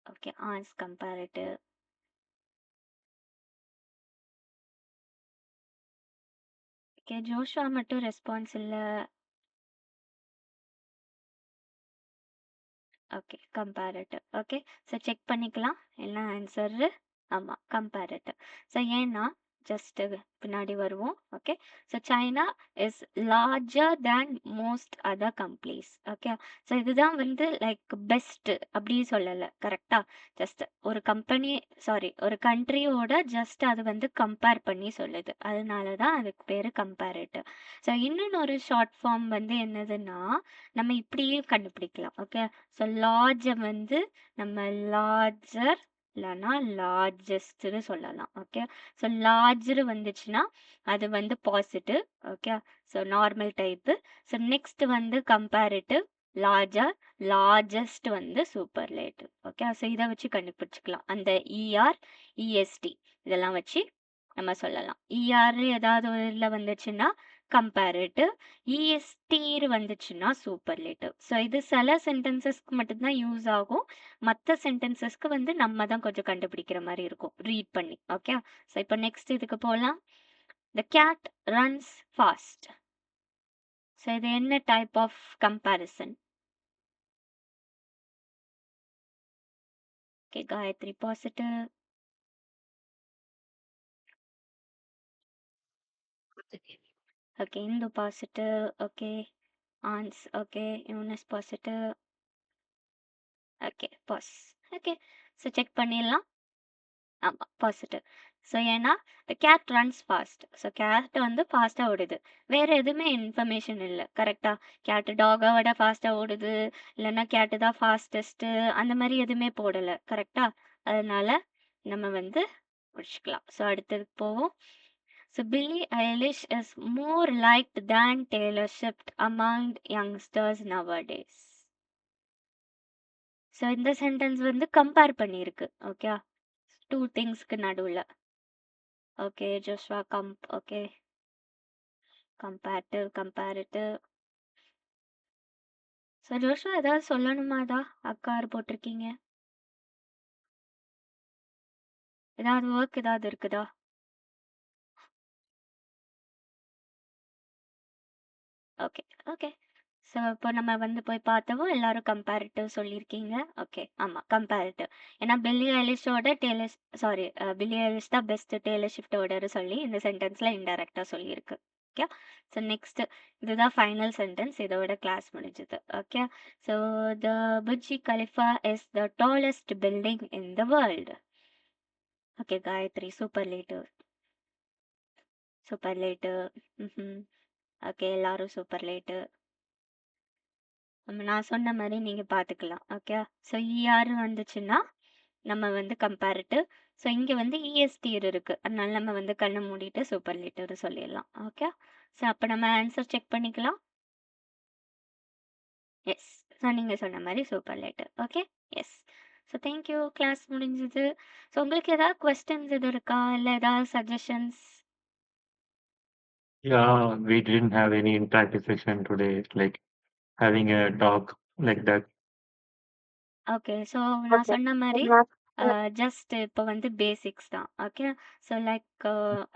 ஓகே, ஆன்ஸ் கம்பேரிட்டிவ். ஓகே, ஜோஷுவா மட்டும் ரெஸ்பான்ஸ் இல்லை. Okay, comparative. Okay, so check பண்ணிக்கலாம் என்ன answer. ஆமாம், comparative. So ஏன்னா just பின்னாடி வருவோம். Okay, so China is larger than most other countries. Okay, so இதுதான் வந்து லைக் பெஸ்ட் அப்படி சொல்லலை, கரெக்டாக ஜஸ்ட் ஒரு கம்பெனி ஒரு கண்ட்ரியோட ஜஸ்ட் அது வந்து கம்பேர் பண்ணி சொல்லுது, அதனால தான் அதுக்கு பேர் கம்பேரிட்டிவ். ஸோ இன்னொன்று ஒரு ஷார்ட் ஃபார்ம் வந்து என்னதுன்னா நம்ம இப்படியே கண்டுபிடிக்கலாம். ஓகே, ஸோ லார்ஜை வந்து நம்ம லார்ஜர் இல்லைன்னா லார்ஜஸ்ட்னு சொல்லலாம். ஓகே, ஸோ லார்ஜர் வந்துச்சுன்னா அது வந்து positive. Okay, so normal type. So next வந்து கம்பேரிட்டிவ், லார்ஜர், லார்ஜஸ்ட் வந்து சூப்பர்லேட்டிவ். ஓகே, ஸோ இதை வச்சு கண்டுபிடிச்சிக்கலாம். அந்த இஆர், இஎஸ்டி இதெல்லாம் வச்சு நம்ம சொல்லலாம். இஆர் ஏதாவது ஒரு இதில் வந்துச்சுன்னா கம்பேரிட்டிவ், இஎஸ்டிர் வந்துச்சுன்னா சூப்பர்லேட்டிவ். ஸோ இது சில சென்டென்சஸ்க்கு மட்டும்தான் யூஸ் ஆகும், மற்ற சென்டென்சஸ்க்கு வந்து நம்ம தான் கொஞ்சம் கண்டுபிடிக்கிற மாதிரி இருக்கும் ரீட் பண்ணி. ஓகே, ஸோ இப்போ நெக்ஸ்ட் இதுக்கு போகலாம். The cat runs fast. So இது என்ன type of comparison? Okay, Gayathri positive. Okay, Indu positive. Okay, ஆன்ஸ். Okay, Eunice positive. Okay, pass. Okay, so check பண்ணிடலாம். ஆமாம், பாசிட்டிவ். ஸோ ஏன்னா cat runs fast. So cat வந்து ஃபாஸ்ட்டாக ஓடுது, வேறு எதுவுமே இன்ஃபர்மேஷன் இல்லை. கரெக்டாக கேட்டு டாகை விட ஃபாஸ்ட்டாக ஓடுது, இல்லைன்னா கேட்டு தான் ஃபாஸ்டஸ்ட்டு, அந்த மாதிரி எதுவுமே போடலை. கரெக்டாக, அதனால நம்ம வந்து முடிச்சுக்கலாம். ஸோ அடுத்ததுக்கு போவோம். So Billie Eilish is more liked than Taylor Swift among youngsters nowadays. So இந்த சென்டென்ஸ் வந்து கம்பேர் பண்ணியிருக்கு. ஓகே, டூ திங்ஸ்க்கு நடுவில். Okay, Joshua okay, comparative, comparative. So Joshua ஏதாவது சொல்லணுமாடா? அக்கார் போட்டிருக்கீங்க, ஏதாவது ஒர்க் ஏதாவது இருக்குதா? ஓகே ஓகே, ஸோ இப்போ நம்ம வந்து போய் பார்த்தவும் எல்லாரும் கம்பேரிட்டிவ் சொல்லியிருக்கீங்க. ஓகே, ஆமாம், கம்பேரிட்டிவ். ஏன்னா பில்லி ஐலிஷோட பில்லி ஐலிஷ் தான் பெஸ்ட் டேலர் ஷிஃப்டோட சொல்லி இந்த சென்டென்ஸில் இன்டெரக்டாக சொல்லியிருக்கு. ஓகே. ஸோ நெக்ஸ்ட் இதுதான் ஃபைனல் சென்டென்ஸ். இதோட கிளாஸ் முடிஞ்சது. Okay. So the Burj Khalifa is the tallest building in the world. Okay Gayathri, superlative superlative. Okay, எல்லாரும் சூப்பர்லேட்டிவ். நான் சொன்ன மாதிரி நீங்க பார்த்துக்கலாம். ஓகே. ஸோ ER வந்துச்சுன்னா நம்ம வந்து கம்பேரிட்டிவ். ஸோ இங்கே வந்து ESTR இருக்கு. அதனால நம்ம வந்து கண்ணை மூடிட்டு சூப்பர்லேட்டிவ் சொல்லிடலாம். ஓகே. ஸோ அப்போ நம்ம ஆன்சர் செக் பண்ணிக்கலாம். எஸ். ஸோ நீங்கள் சொன்ன மாதிரி superlative. Okay. Yes. So thank you, class முடிஞ்சது. ஸோ உங்களுக்கு ஏதாவது கொஸ்டின்ஸ் இது இருக்கா, இல்லை ஏதாவது suggestions? Yeah, we didn't have any interactive session today, like having a talk like that. Okay. So நான் சொன்ன மாதிரி ஜஸ்ட் இப்போ வந்து பேசிக்ஸ் தான். ஓகே. ஸோ லைக்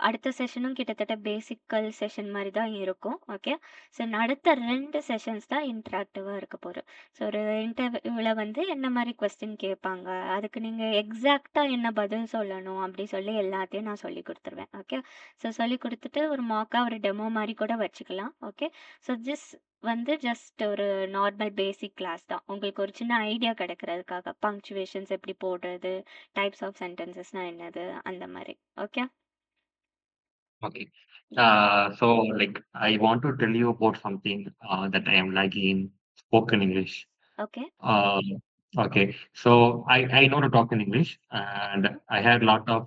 அடுத்த செஷனும் கிட்டத்தட்ட பேசிக்கல் செஷன் மாதிரி தான் இருக்கும். ஓகே. ஸோ அடுத்த 2 செஷன்ஸ் தான் இன்ட்ராக்டிவாக இருக்க போகுது. ஸோ ஒரு இன்டர்வியூவில் வந்து என்ன மாதிரி கொஸ்டின் கேட்பாங்க, அதுக்கு நீங்கள் எக்ஸாக்டாக என்ன பதில் சொல்லணும் அப்படி சொல்லி எல்லாத்தையும் நான் சொல்லி கொடுத்துருவேன். ஓகே. ஸோ சொல்லி கொடுத்துட்டு ஒரு மாக்காக ஒரு டெமோ மாதிரி கூட வச்சுக்கலாம். ஓகே. ஸோ வந்து ஜஸ்ட் ஒரு நார்மல் பேசிக் கிளாஸ் தான். உங்களுக்கு ஒரு சின்ன ஐடியா கிடைக்கிறதுக்காக பங்க்சுவேஷன்ஸ் எப்படி போடுறது, டைப்ஸ் ஆஃப் சென்டென்சஸ்னா என்னது, அந்த மாதிரி. Okay. Okay. So like I want to tell you about something that I am lagging in spoken English. Okay. Okay. So I know to talk in English and I had a lot of